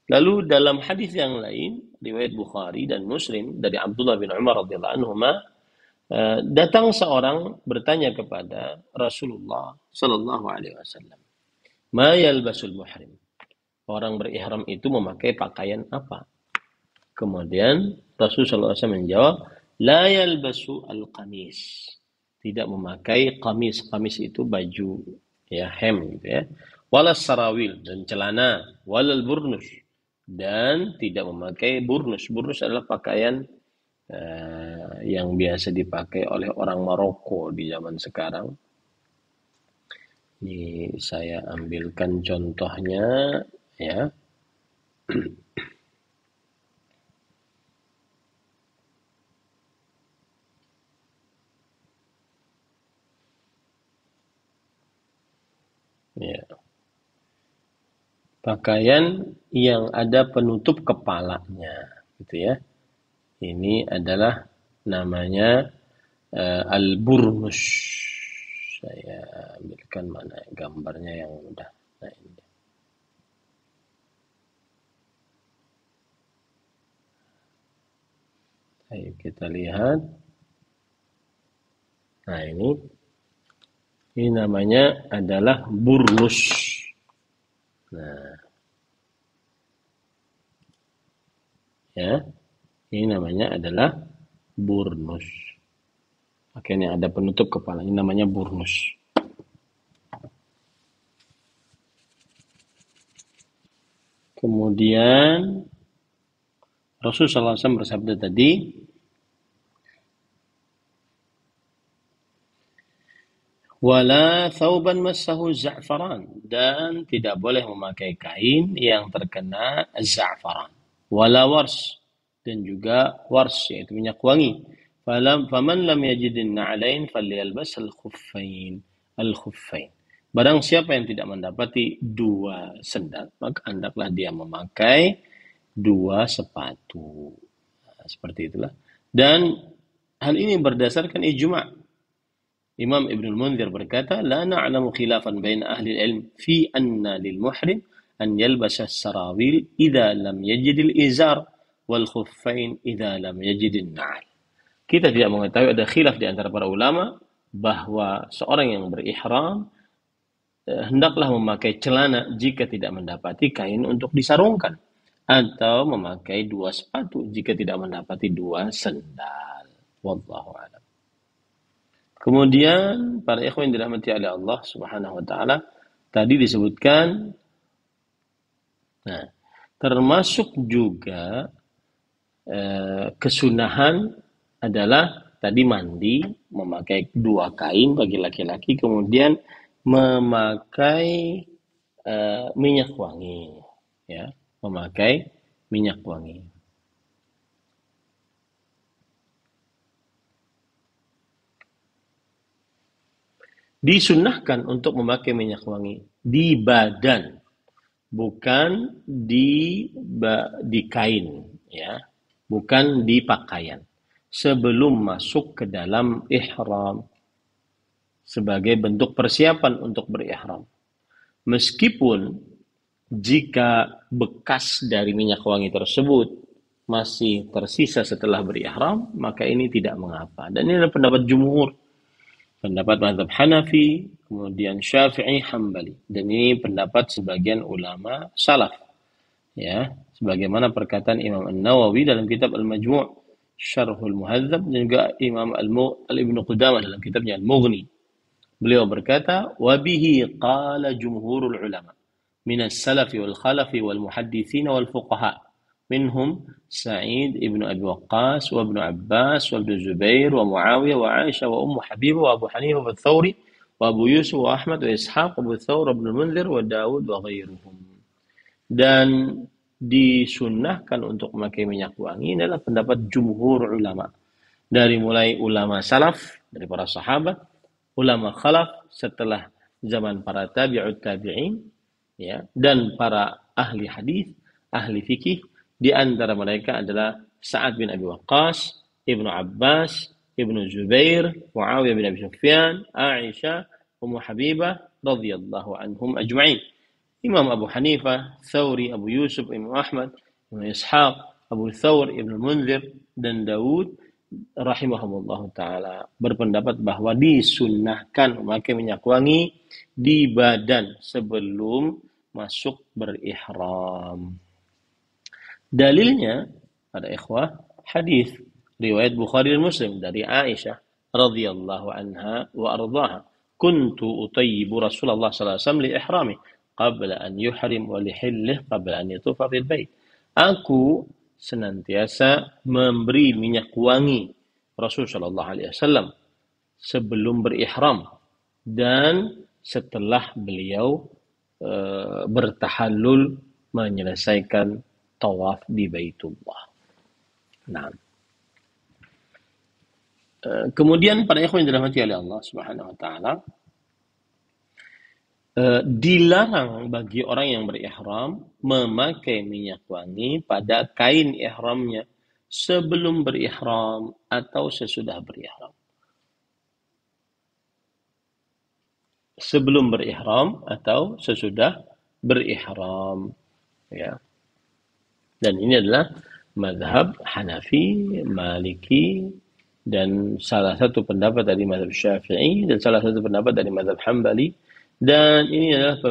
Lalu dalam hadis yang lain, riwayat Bukhari dan Muslim dari Abdullah bin Umar radhiyallahu anhuma, datang seorang bertanya kepada Rasulullah sallallahu alaihi wasallam, "Ma yalbasul muhrim?" Orang berihram itu memakai pakaian apa? Kemudian Rasulullah SAW menjawab, "La yalbasu al-qamis." Tidak memakai qamis. Qamis itu baju, ya, hem gitu ya. Walas sarawil, dan celana, walal burnus, dan tidak memakai burnus. Burnus adalah pakaian yang biasa dipakai oleh orang Maroko di zaman sekarang. Ini saya ambilkan contohnya ya. Ya. Pakaian yang ada penutup kepalanya, gitu ya. Ini adalah namanya al-burnus. Saya ambilkan mana gambarnya yang mudah. Nah, ini. Ayo kita lihat. Nah, ini namanya adalah burnus. Nah, ya, ini namanya adalah burnus. Pakaian yang ada penutup kepala, ini namanya burnus. Kemudian Rasulullah SAW bersabda tadi, Wala thawban massahu za'faran, dan tidak boleh memakai kain yang terkena za'faran. Wala wars, dan juga wars yaitu minyak wangi. Faman lam yajidin na'alain falyalbas al-khuffain. Al-khuffain. Barang siapa yang tidak mendapati dua sendal, maka hendaklah dia memakai dua sepatu. Nah, seperti itulah. Dan hal ini berdasarkan ijma'. Imam Ibn al-Munzir berkata, "La na'lamu khilafan bain ahli al-ilm fi anna lil muhrim an yalbasa as-sarawil idza lam yajid al-izar wal khuffain idza lam yajid an-na'al." Kita tidak mengetahui ada khilaf di antara para ulama bahwa seorang yang berihram hendaklah memakai celana jika tidak mendapati kain untuk disarungkan, atau memakai dua sepatu jika tidak mendapati dua sendal. Wallahu a'lam. Kemudian para ikhwan yang dirahmati oleh Allah Subhanahu wa taala, tadi disebutkan, nah, termasuk juga kesunahan adalah tadi mandi, memakai dua kain bagi laki-laki, kemudian memakai minyak wangi, ya, memakai minyak wangi. Disunnahkan untuk memakai minyak wangi di badan, bukan di kain, ya, bukan di pakaian. Sebelum masuk ke dalam ihram, sebagai bentuk persiapan untuk berihram. Meskipun jika bekas dari minyak wangi tersebut masih tersisa setelah berihram, maka ini tidak mengapa. Dan ini adalah pendapat jumhur, pendapat mazhab Hanafi, kemudian Syafi'i, Hambali. Dan ini pendapat sebagian ulama salaf. Ya, sebagaimana perkataan Imam An-Nawawi dalam kitab Al-Majmu', Syarhul Muhadzab, dan juga Imam Al-Ibnu Qudamah dalam kitabnya Al-Mughni. Beliau berkata, "Wabihi qala jumhurul ulama min as-salaf wal khalaf wal muhadditsin wal fuqaha minhum Sa'id ibn Abi Waqqas wa ibn Abbas wa ibn Zubair wa Muawiyah wa Aisyah wa Ummu Habibah wa Abu Hanifah wa Thawri wa Abu Yusuf wa Ahmad wa Ishaq wa Abu Thawr wa ibn Munzir wa Dawud wa ghairuhum." Dan disunnahkan untuk memakai minyak wangi adalah pendapat jumhur ulama, dari mulai ulama salaf dari para sahabat, ulama khalaf setelah zaman para tabi'ut tabi'in, ya, dan para ahli hadis, ahli fikih. Di antara mereka adalah Sa'ad bin Abi Waqqas, Ibnu Abbas, Ibnu Zubair, Muawiyah bin Abi Sufyan, Aisyah, Ummu Habibah radhiyallahu anhum ajma'in. Imam Abu Hanifah, Thawri, Abu Yusuf, Imam Ahmad, Imam Ishaq, Abu Thawr, Ibnu Munzir, dan Dawud rahimahumullah ta'ala berpendapat bahwa disunnahkan memakai minyak wangi di badan sebelum masuk berihram. Dalilnya, pada ikhwah, hadis riwayat Bukhari dan Muslim dari Aisyah radhiyallahu anha wa ardhaha, "Kuntu utayyibu Rasulullah sallallahu alaihi wasallam li ihrami qabla an yuhrim wa li hillih qabla an yatufa fil bait." Aku senantiasa memberi minyak wangi Rasul Shallallahu Alaihi Wasallam sebelum berihram dan setelah beliau bertahallul menyelesaikan tawaf di Baitullah. Nah, kemudian para ikhwan yang dirahmati oleh Allah Subhanahu Wa Taala, dilarang bagi orang yang berihram memakai minyak wangi pada kain ihramnya sebelum berihram atau sesudah berihram. Sebelum berihram atau sesudah berihram, ya. Dan ini adalah mazhab Hanafi, Maliki, dan salah satu pendapat dari mazhab Syafi'i, dan salah satu pendapat dari mazhab Hambali. Dan ini adalah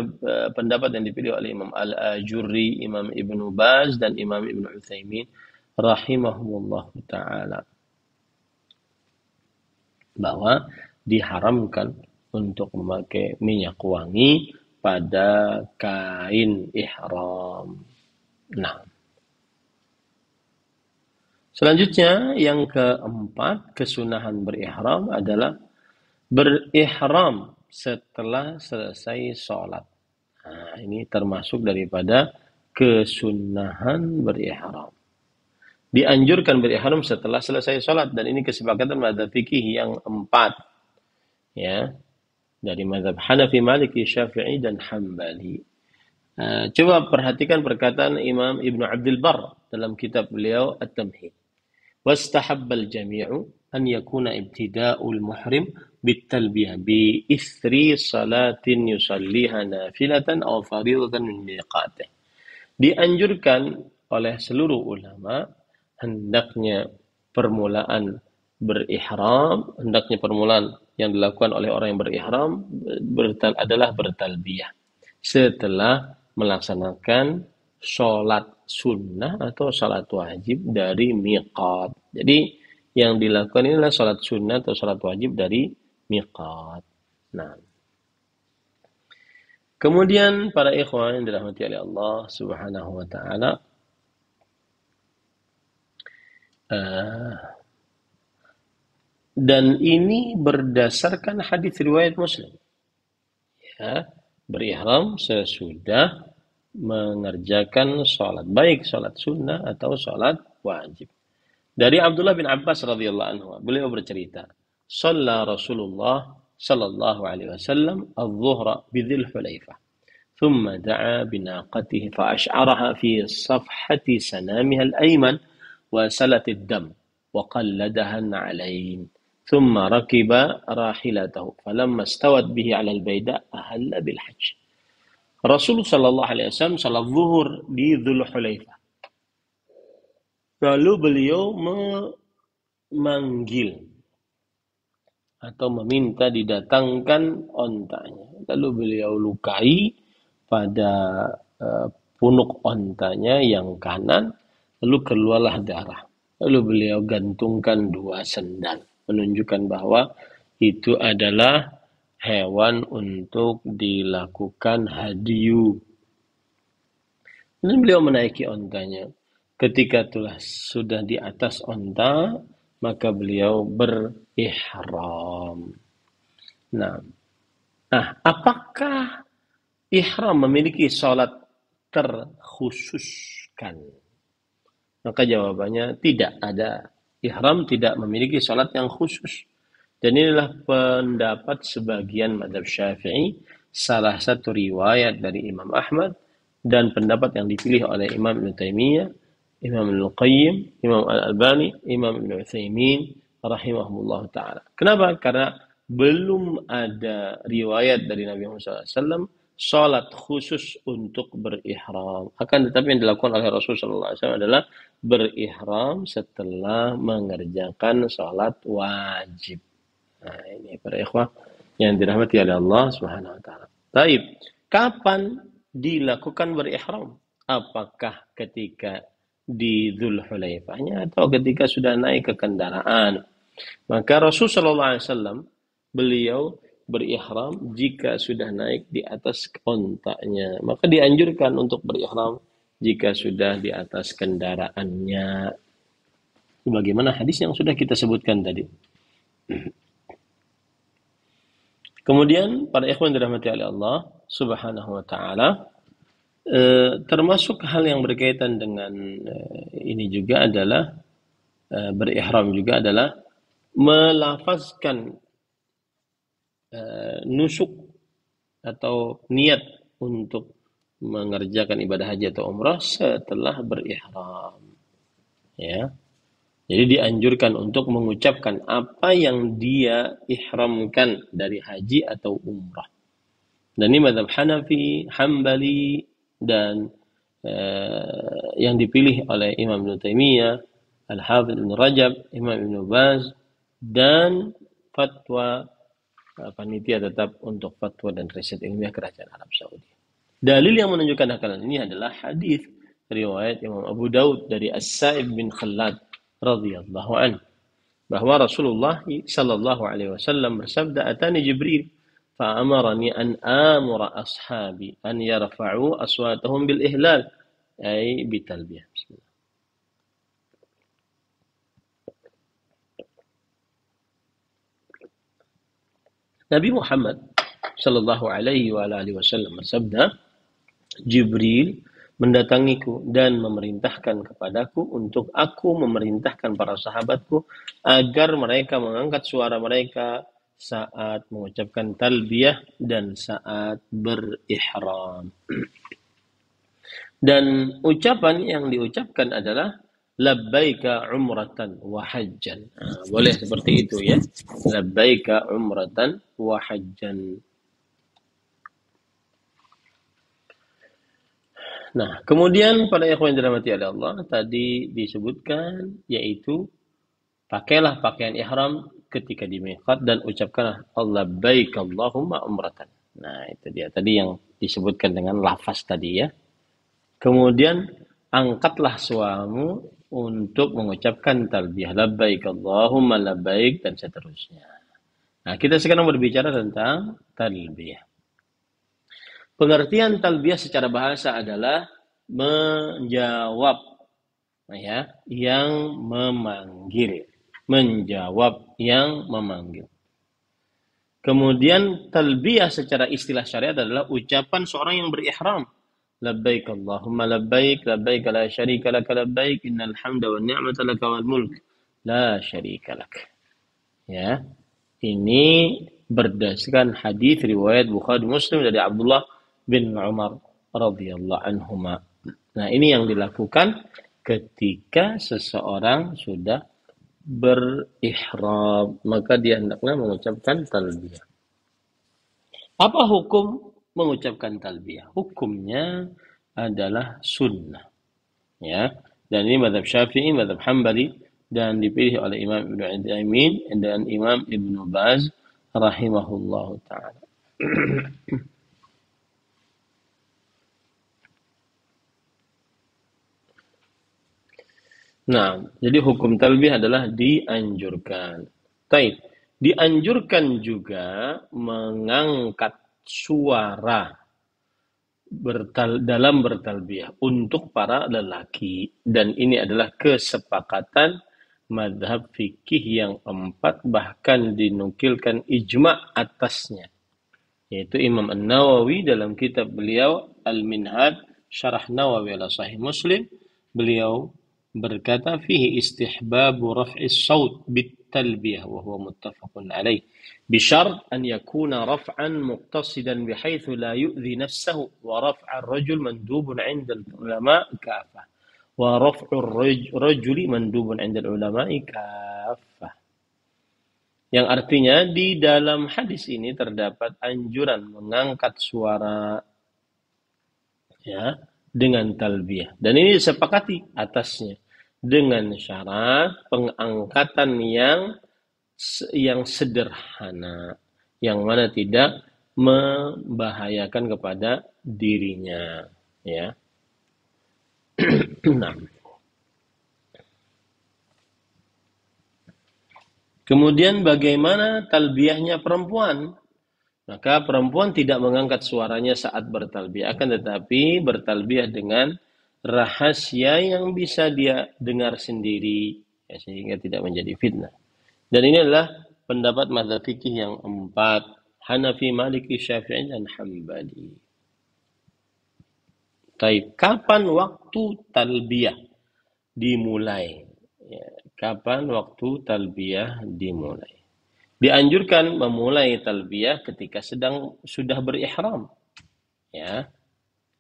pendapat yang dipilih oleh Imam Al-Ajurri, Imam Ibnu Baz, dan Imam Ibnu Utsaimin rahimahumullah ta'ala, bahwa diharamkan untuk memakai minyak wangi pada kain ihram. Nah, selanjutnya yang keempat, kesunahan berihram adalah berihram setelah selesai sholat. Nah, ini termasuk daripada kesunahan berihram. Dianjurkan berihram setelah selesai sholat, dan ini kesepakatan mazhab fikih yang 4, ya, dari mazhab Hanafi, Maliki, Syafi'i, dan Hambali. Coba perhatikan perkataan Imam Ibnu Abdul Barr dalam kitab beliau At-Tamhid. Wastahabbal jami'u an yakuna ibtida'ul muhrim bitalbiyah bi ithri salatin yusalliha nafilatan aw faridatan min miqatih. Dianjurkan oleh seluruh ulama hendaknya permulaan yang dilakukan oleh orang yang berihram adalah bertalbiyah setelah melaksanakan sholat sunnah atau sholat wajib dari miqat. Jadi yang dilakukan ini adalah sholat sunnah atau sholat wajib dari miqat. Nah, kemudian para ikhwan yang dirahmati oleh Allah Subhanahu wa taala, dan ini berdasarkan hadis riwayat Muslim. Ya, berihram sesudah mengerjakan sholat, baik sholat sunnah atau sholat wajib. Dari Abdullah bin Abbas radhiyallahu anhu, beliau bercerita, "Shalla Rasulullah sallallahu alaihi wasallam adh-dhuhra bi Dzul Hulaifah, thumma da'a bi naqatihi fa ash'araha fi safhati sanamiha al-ayman wa salat ad-dam wa qalladaha an-na'layn. ثم ركب راحلته فلما استوت به على البيداء أهل بالحج." Rasulullah Shallallahu Alaihi Wasallam salat zuhur di Dzul Hulaifah. Lalu beliau memanggil atau meminta didatangkan ontanya. Lalu beliau lukai pada punuk ontanya yang kanan, lalu keluarlah darah. Lalu beliau gantungkan 2 sendal, menunjukkan bahwa itu adalah hewan untuk dilakukan hadyu. Dan beliau menaiki ontanya. Ketika sudah di atas onta, maka beliau berihram. Nah, apakah ihram memiliki sholat terkhususkan? Maka jawabannya tidak ada. Ihram tidak memiliki sholat yang khusus. Dan inilah pendapat sebagian mazhab Syafi'i, salah satu riwayat dari Imam Ahmad, dan pendapat yang dipilih oleh Imam Ibn Taimiyah, Imam Al-Qayyim, Imam Al-Albani, Imam Ibn Utsaimin rahimahumullah ta'ala. Kenapa? Karena belum ada riwayat dari Nabi Muhammad SAW sholat khusus untuk berihram. Akan tetapi yang dilakukan oleh Rasulullah SAW adalah berihram setelah mengerjakan sholat wajib. Nah, ini para ikhwah yang dirahmati oleh Allah Subhanahu wa taala. Baik, kapan dilakukan berihram? Apakah ketika di Dzul Hulaifahnya atau ketika sudah naik ke kendaraan? Maka Rasul sallallahu alaihi wasallam beliau berihram jika sudah naik di atas ontanya. Maka dianjurkan untuk berihram jika sudah di atas kendaraannya. Sebagaimana hadis yang sudah kita sebutkan tadi. Kemudian para ikhwan dirahmati oleh Allah Subhanahu wa taala, termasuk hal yang berkaitan dengan ini juga adalah berihram juga adalah melafazkan nusuk atau niat untuk mengerjakan ibadah haji atau umrah setelah berihram. Ya. Jadi dianjurkan untuk mengucapkan apa yang dia ihramkan dari haji atau umrah. Dan ini mazhab Hanafi, Hambali, dan yang dipilih oleh Imam Ibn Taimiyah, Al-Hafidz Ibn Rajab, Imam Ibn Baz, dan fatwa panitia tetap untuk fatwa dan riset ilmiah Kerajaan Arab Saudi. Dalil yang menunjukkan hal ini adalah hadis riwayat Imam Abu Daud dari As-Sa'ib bin Khallad radhiyallahu anhu, bahwa Rasulullah sallallahu alaihi wasallam bersabda, "Atani Jibril fa'amarani an amura ashabi an yarfa'u aswatahum bil ihlal," ay bitalbiyah. Bismillah. Nabi Muhammad sallallahu alaihi wa alihi wasallam bersabda, Jibril mendatangiku dan memerintahkan kepadaku untuk aku memerintahkan para sahabatku agar mereka mengangkat suara mereka saat mengucapkan talbiyah dan saat berihram. Dan ucapan yang diucapkan adalah labbaika umratan wa hajjan. Boleh seperti itu ya. Labbaika umratan wa hajjan. Nah, kemudian pada ikhwan yang dirahmati oleh Allah, tadi disebutkan yaitu pakailah pakaian ihram ketika di miqat dan ucapkanlah labbaik Allahumma umratan. Nah, itu dia tadi yang disebutkan dengan lafaz tadi ya. Kemudian angkatlah suaramu untuk mengucapkan talbiyah labbaik Allahumma labbaik dan seterusnya. Nah, kita sekarang berbicara tentang talbiyah. Pengertian talbiyah secara bahasa adalah menjawab ya, yang memanggil. Menjawab yang memanggil. Kemudian talbiyah secara istilah syariat adalah ucapan seorang yang berihram. Labbaik Allahumma labbaik, labbaik la syarika laka labbaik, innal hamda wan ni'mata laka wal mulk la syarika lak. Ya. Ini berdasarkan hadis riwayat Bukhari Muslim dari Abdullah bin Umar radhiyallahu anhuma. Nah, ini yang dilakukan ketika seseorang sudah berihram, maka dia hendaknya mengucapkan talbiyah. Apa hukum mengucapkan talbiyah? Hukumnya adalah sunnah. Ya, dan ini mazhab Syafi'i, mazhab Hambali, dan dipilih oleh Imam Ibnu Utsaimin dan Imam Ibnu Baz rahimahullahu taala. Nah, jadi hukum talbiyah adalah dianjurkan. Taib. Dianjurkan juga mengangkat suara dalam bertalbiyah untuk para lelaki. Dan ini adalah kesepakatan madhab fikih yang 4, bahkan dinukilkan ijma' atasnya. Yaitu Imam An-Nawawi dalam kitab beliau Al-Minhaj Syarah Nawawi ala Sahih Muslim, beliau berkata fihi istihbabu raf'is saut bitalbiyah wa huwa muttafaqun alaih بشرط أن يكون رفعا مقتصدا بحيث لا يؤذي نفسه ورفع الرجل مندوب عند العلماء كافة ورفع الرجل مندوب عند العلماء كافة. Yang artinya di dalam hadis ini terdapat anjuran mengangkat suara ya dengan talbiyah, dan ini disepakati atasnya dengan syarat pengangkatan yang sederhana, yang mana tidak membahayakan kepada dirinya ya. Nah, kemudian bagaimana talbiyahnya perempuan? Maka perempuan tidak mengangkat suaranya saat bertalbiyah, akan tetapi bertalbiyah dengan rahasia yang bisa dia dengar sendiri ya, sehingga tidak menjadi fitnah. Dan ini adalah pendapat mazhab fikih yang 4, Hanafi, Maliki, Syafi'i, dan Hambali. Taib. Kapan waktu talbiyah dimulai? Ya, kapan waktu talbiyah dimulai? Dianjurkan memulai talbiyah ketika sudah berihram. Ya,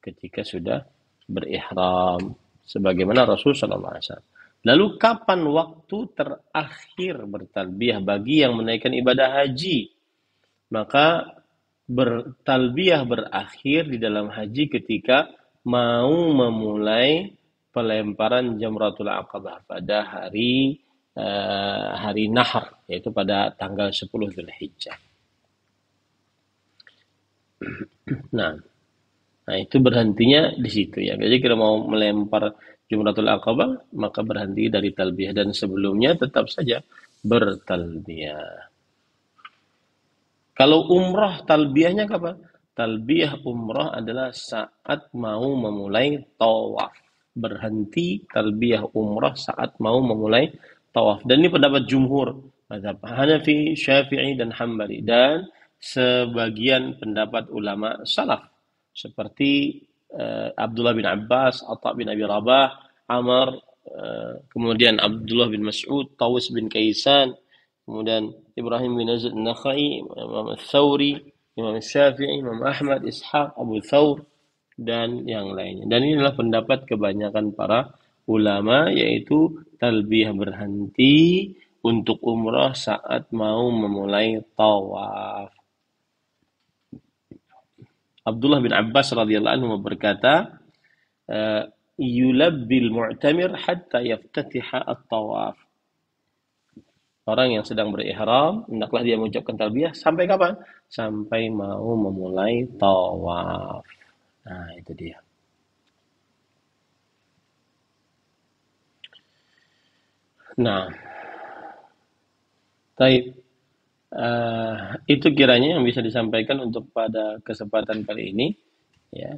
ketika sudah berihram, sebagaimana Rasul sallallahu alaihi wasallam. Lalu kapan waktu terakhir bertalbiyah bagi yang menaikkan ibadah haji? Maka bertalbiyah berakhir di dalam haji ketika mau memulai pelemparan Jamratul Aqabah pada hari Nahar, yaitu pada tanggal 10 Dzulhijjah. Nah, itu berhentinya di situ ya. Jadi kalau mau melempar Jumratul Aqabah, maka berhenti dari talbiyah, dan sebelumnya tetap saja bertalbiyah. Kalau umrah, talbiyahnya kapan? Talbiyah umrah adalah saat mau memulai tawaf. Berhenti talbiyah umrah saat mau memulai tawaf. Dan ini pendapat jumhur mazhab Hanafi, Syafi'i, dan Hambali. Dan sebagian pendapat ulama salaf seperti Abdullah bin Abbas, Atha bin Abi Rabah, Amr, kemudian Abdullah bin Mas'ud, Tawus bin Kaisan, kemudian Ibrahim bin Yazid An-Nakhai, Imam Ats-Tsauri, Imam Syafi'i, Imam Ahmad, Ishaq, Abu Thawr, dan yang lainnya. Dan inilah pendapat kebanyakan para ulama, yaitu talbiyah berhenti untuk umrah saat mau memulai tawaf. Abdullah bin Abbas radhiyallahu anhu berkata, yulabbil mu'tamir hatta yaftatiha at-tawaf. Orang yang sedang berihram, hendaklah dia mengucapkan talbiyah sampai kapan? Sampai mau memulai tawaf. Nah, itu dia. Nah, baik. Itu kiranya yang bisa disampaikan untuk pada kesempatan kali ini, ya.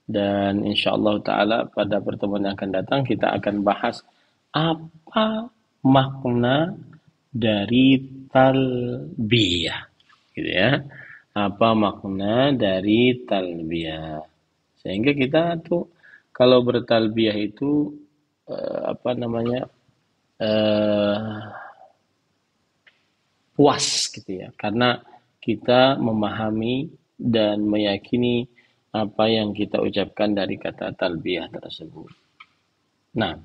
Dan insya Allah Ta'ala pada pertemuan yang akan datang kita akan bahas apa makna dari talbiyah, gitu ya. Apa makna dari talbiyah? Sehingga kita tuh kalau bertalbiyah itu apa namanya puas gitu ya, karena kita memahami dan meyakini apa yang kita ucapkan dari kata talbiyah tersebut. Nah,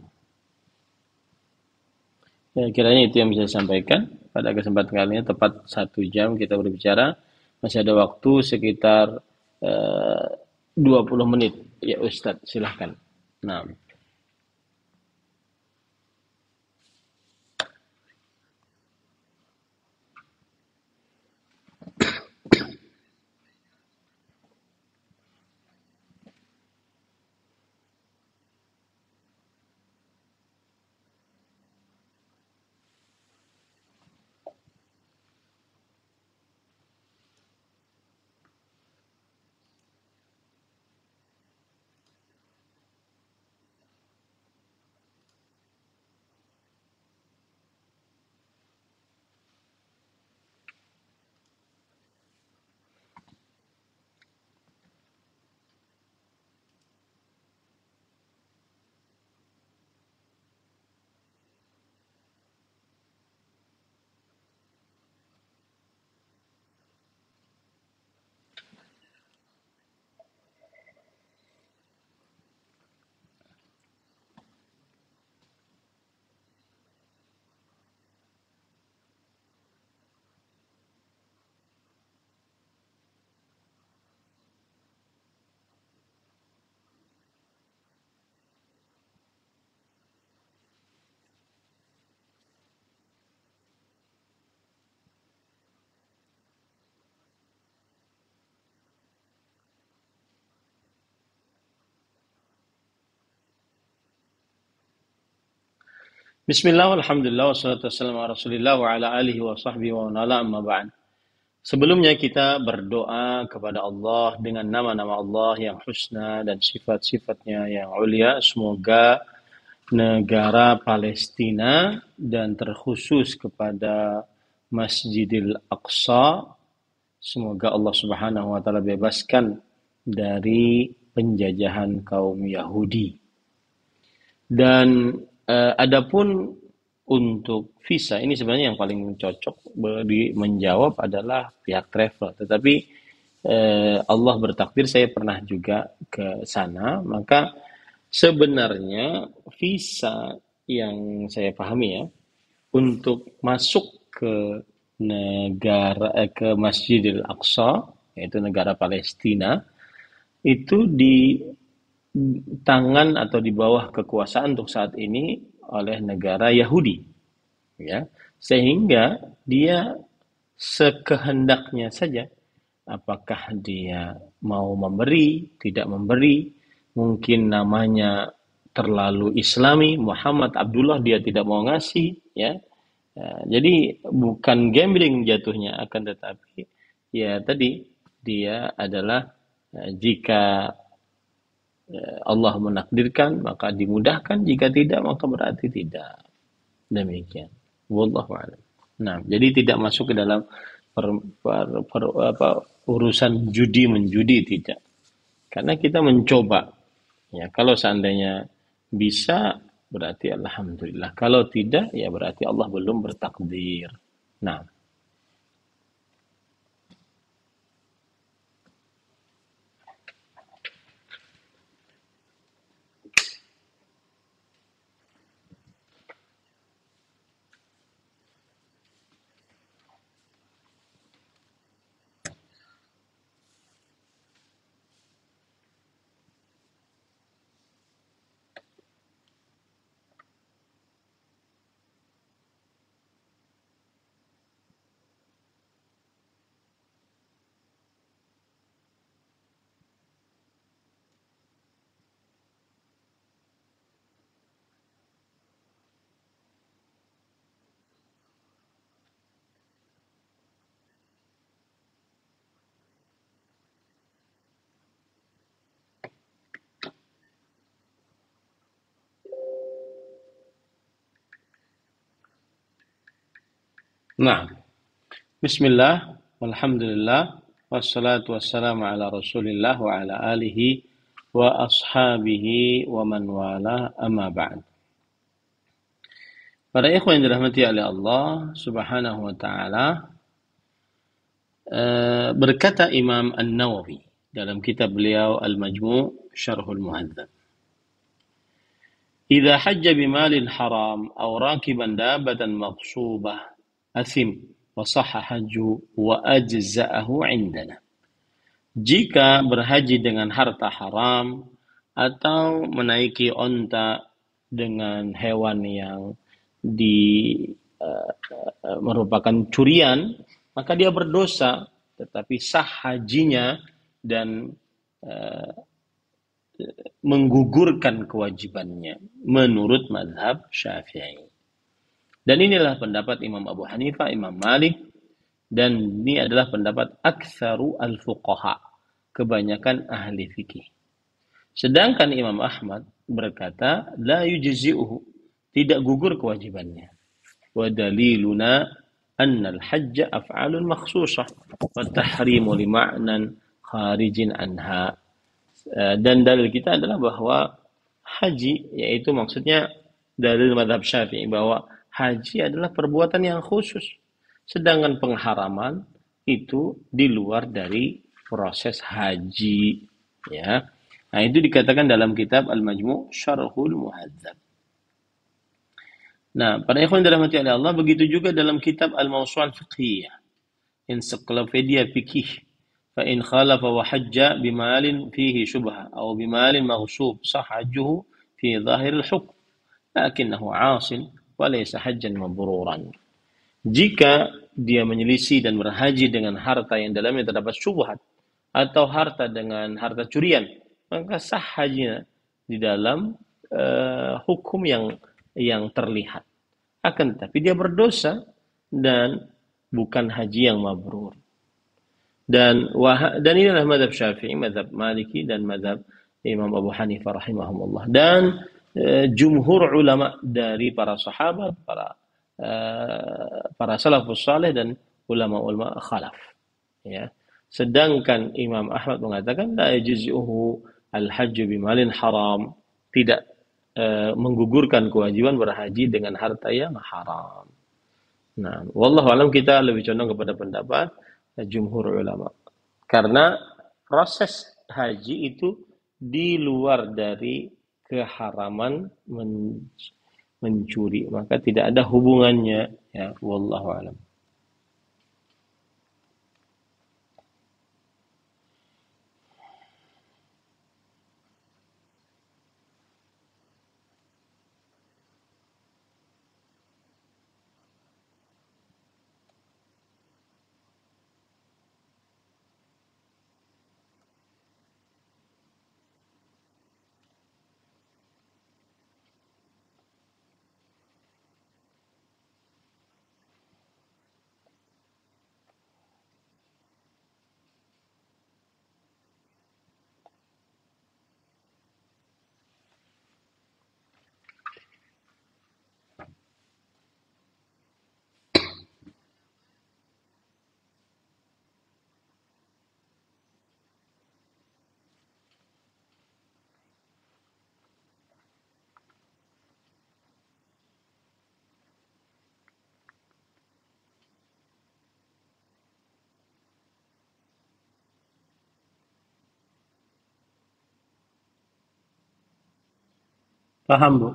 ya, kiranya itu yang bisa saya sampaikan pada kesempatan kali ini. Tepat 1 jam kita berbicara. Masih ada waktu sekitar eh, 20 menit. Ya Ustadz, silahkan. Nah, Bismillah, alhamdulillah, wassalatu wassalamu ala rasulillah wa ala alihi wa sahbihi wa nala amma ba'd. Sebelumnya kita berdoa kepada Allah dengan nama-nama Allah yang husna dan sifat-sifatnya yang ulia. Semoga negara Palestina dan terkhusus kepada Masjidil Aqsa, semoga Allah Subhanahu wa taala bebaskan dari penjajahan kaum Yahudi. Dan adapun untuk visa ini sebenarnya yang paling cocok menjawab adalah pihak travel. Tetapi Allah bertakdir saya pernah juga ke sana, maka sebenarnya visa yang saya pahami ya untuk masuk ke ke Masjidil Aqsa, yaitu negara Palestina, itu di tangan atau di bawah kekuasaan untuk saat ini oleh negara Yahudi, ya, sehingga dia sekehendaknya saja apakah dia mau memberi, tidak memberi, mungkin namanya terlalu Islami, Muhammad Abdullah dia tidak mau ngasih, ya. Jadi bukan gambling jatuhnya, akan tetapi ya tadi dia adalah jika Allah menakdirkan maka dimudahkan, jika tidak maka berarti tidak. Demikian. Wallahu a'lam. Nah, jadi tidak masuk ke dalam urusan judi menjudi, tidak. Karena kita mencoba. Ya, kalau seandainya bisa berarti alhamdulillah. Kalau tidak ya berarti Allah belum bertakdir. Nah, nah, bismillah, walhamdulillah, wassalatu wassalamu ala rasulillah wa ala alihi wa ashabihi wa man wala amma ba'd. Para ikhwan yang dirahmati oleh Allah Subhanahu wa taala, berkata Imam An-Nawawi dalam kitab beliau Al-Majmu' Syarhul Muhadzab, "Idza hajja bimalin haram aw rakiban dabatan maghsubah athim wa sahha hajju wa ajza'ahu 'indana." Jika berhaji dengan harta haram atau menaiki onta dengan hewan yang di merupakan curian, maka dia berdosa, tetapi sah hajinya dan uh, menggugurkan kewajibannya menurut mazhab Syafi'i. Dan inilah pendapat Imam Abu Hanifah, Imam Malik, dan ini adalah pendapat aktsaru al-fuqaha, kebanyakan ahli fikih. Sedangkan Imam Ahmad berkata, la yujzi'uhu, tidak gugur kewajibannya. Wa daliluna anna al-hajja af'alun makhsusah wa tahrimu li ma'nan kharijin anha. Dan dalil kita adalah bahwa haji, yaitu maksudnya dalil madhab Syafi'i, bahwa haji adalah perbuatan yang khusus. Sedangkan pengharaman itu di luar dari proses haji. Ya. Nah, itu dikatakan dalam kitab Al-Majmu' Syarhul Muhadzab. Nah, para ikhwan dirahmati oleh Allah, begitu juga dalam kitab Al-Mawsu'ah Fiqhiyah, Ensiklopedia Fikih. Fa in khalafa wa hajja bimalin fihi syubha aw bimalin maghsub sahhajuhu fi zahiril hukm, lakinnahu 'asin wa laysa hajjan mabruran. Jika dia menyelisih dan berhaji dengan harta yang dalamnya terdapat syubhat atau harta dengan harta curian, maka sah hajinya di dalam hukum yang terlihat. Akan tetapi dia berdosa dan bukan haji yang mabrur. Dan inilah mazhab Syafi'i, mazhab Maliki, dan mazhab Imam Abu Hanifah rahimahumullah. Dan jumhur ulama dari para sahabat, para salafus saleh dan ulama-ulama khalaf. Ya. Sedangkan Imam Ahmad mengatakan la yajzi'uhu al-hajju bimalin haram, tidak menggugurkan kewajiban berhaji dengan harta yang haram. Nah, wallahu alam, kita lebih condong kepada pendapat jumhur ulama. Karena proses haji itu di luar dari keharaman mencuri, maka tidak ada hubungannya, ya, wallahu alam. Paham, Bu?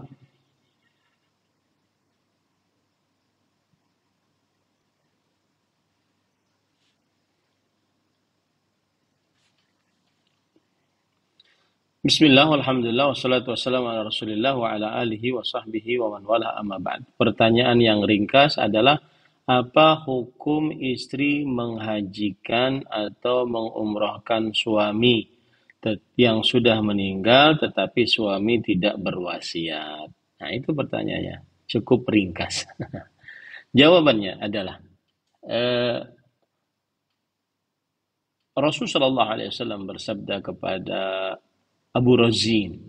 Bismillah, alhamdulillah, wassalatu wassalamu ala rasulillah wa ala alihi wa sahbihi wa man wala amma ba'd. Pertanyaan yang ringkas adalah, apa hukum istri menghajikan atau mengumrahkan suami yang sudah meninggal tetapi suami tidak berwasiat? Nah, itu pertanyaannya. Cukup ringkas. Jawabannya adalah, eh, Rasulullah Shallallahu Alaihi Wasallam bersabda kepada Abu Razin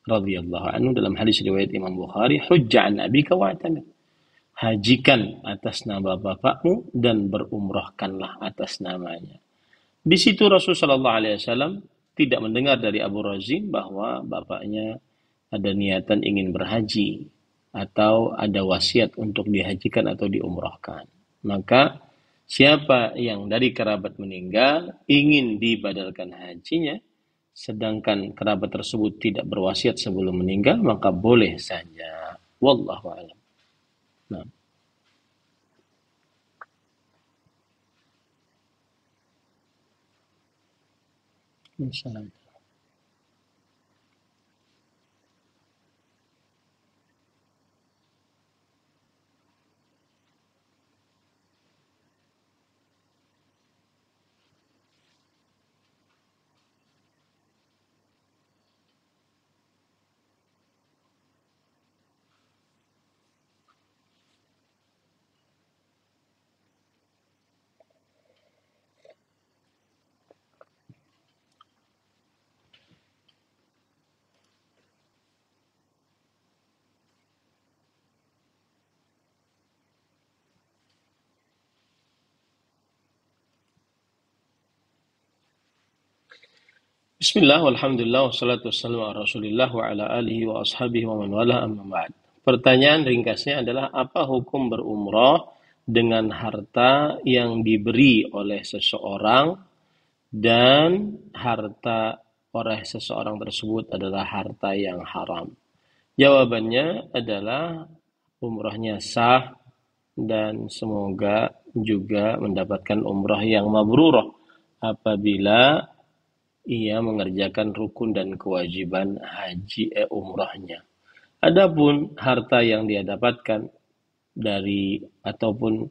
radhiyallahu anhu dalam hadis riwayat Imam Bukhari, hujja an abika wa'tamir. Hajikan atas nama bapakmu dan berumrahkanlah atas namanya. Di situ Rasulullah Shallallahu Alaihi Wasallam tidak mendengar dari Abu Razin bahwa bapaknya ada niatan ingin berhaji atau ada wasiat untuk dihajikan atau diumrahkan. Maka siapa yang dari kerabat meninggal ingin dibadalkan hajinya, sedangkan kerabat tersebut tidak berwasiat sebelum meninggal, maka boleh saja. Wallahu a'lam. Nah, insyaallah. Bismillah, walhamdulillah, wassalatu wassalamu ala rasulillah wa ala alihi wa ashabihi wa man wala amma ba'd. Pertanyaan ringkasnya adalah, apa hukum berumrah dengan harta yang diberi oleh seseorang dan harta oleh seseorang tersebut adalah harta yang haram? Jawabannya adalah umrahnya sah dan semoga juga mendapatkan umrah yang mabrurah apabila ia mengerjakan rukun dan kewajiban haji umrahnya. Adapun harta yang dia dapatkan dari ataupun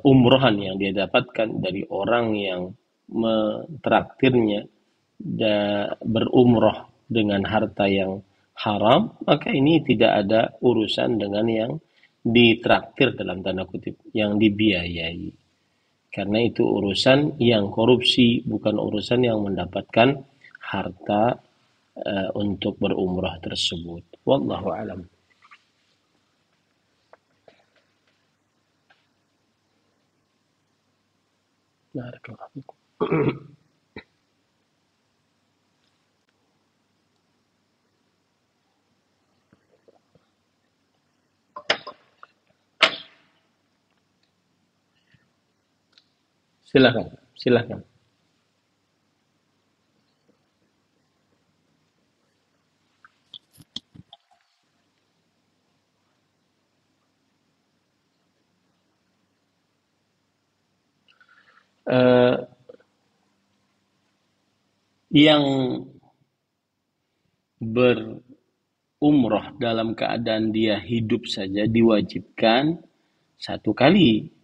umrohan yang dia dapatkan dari orang yang mentraktirnya berumroh dengan harta yang haram, maka ini tidak ada urusan dengan yang ditraktir dalam tanda kutip, yang dibiayai. Karena itu urusan yang korupsi, bukan urusan yang mendapatkan harta untuk berumrah tersebut. Wallahu alam. Barakallahu fikum. Silakan, silakan. Eh, yang berumrah dalam keadaan dia hidup saja diwajibkan satu kali,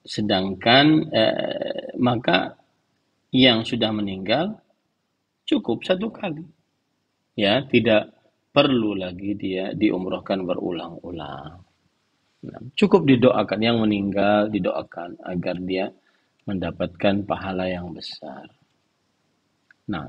sedangkan maka yang sudah meninggal cukup satu kali, ya, tidak perlu lagi dia diumrohkan berulang-ulang. Nah, cukup didoakan yang meninggal, didoakan agar dia mendapatkan pahala yang besar. Nah,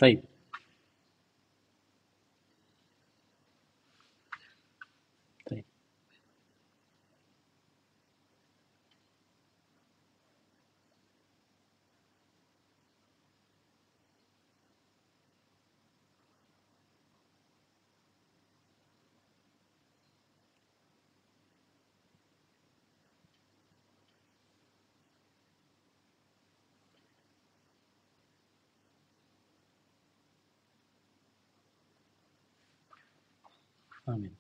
طيب. طيب. آمين.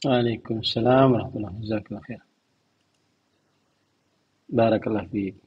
وعليكم السلام ورحمة الله، جزاك الله خير. بارك الله فيك.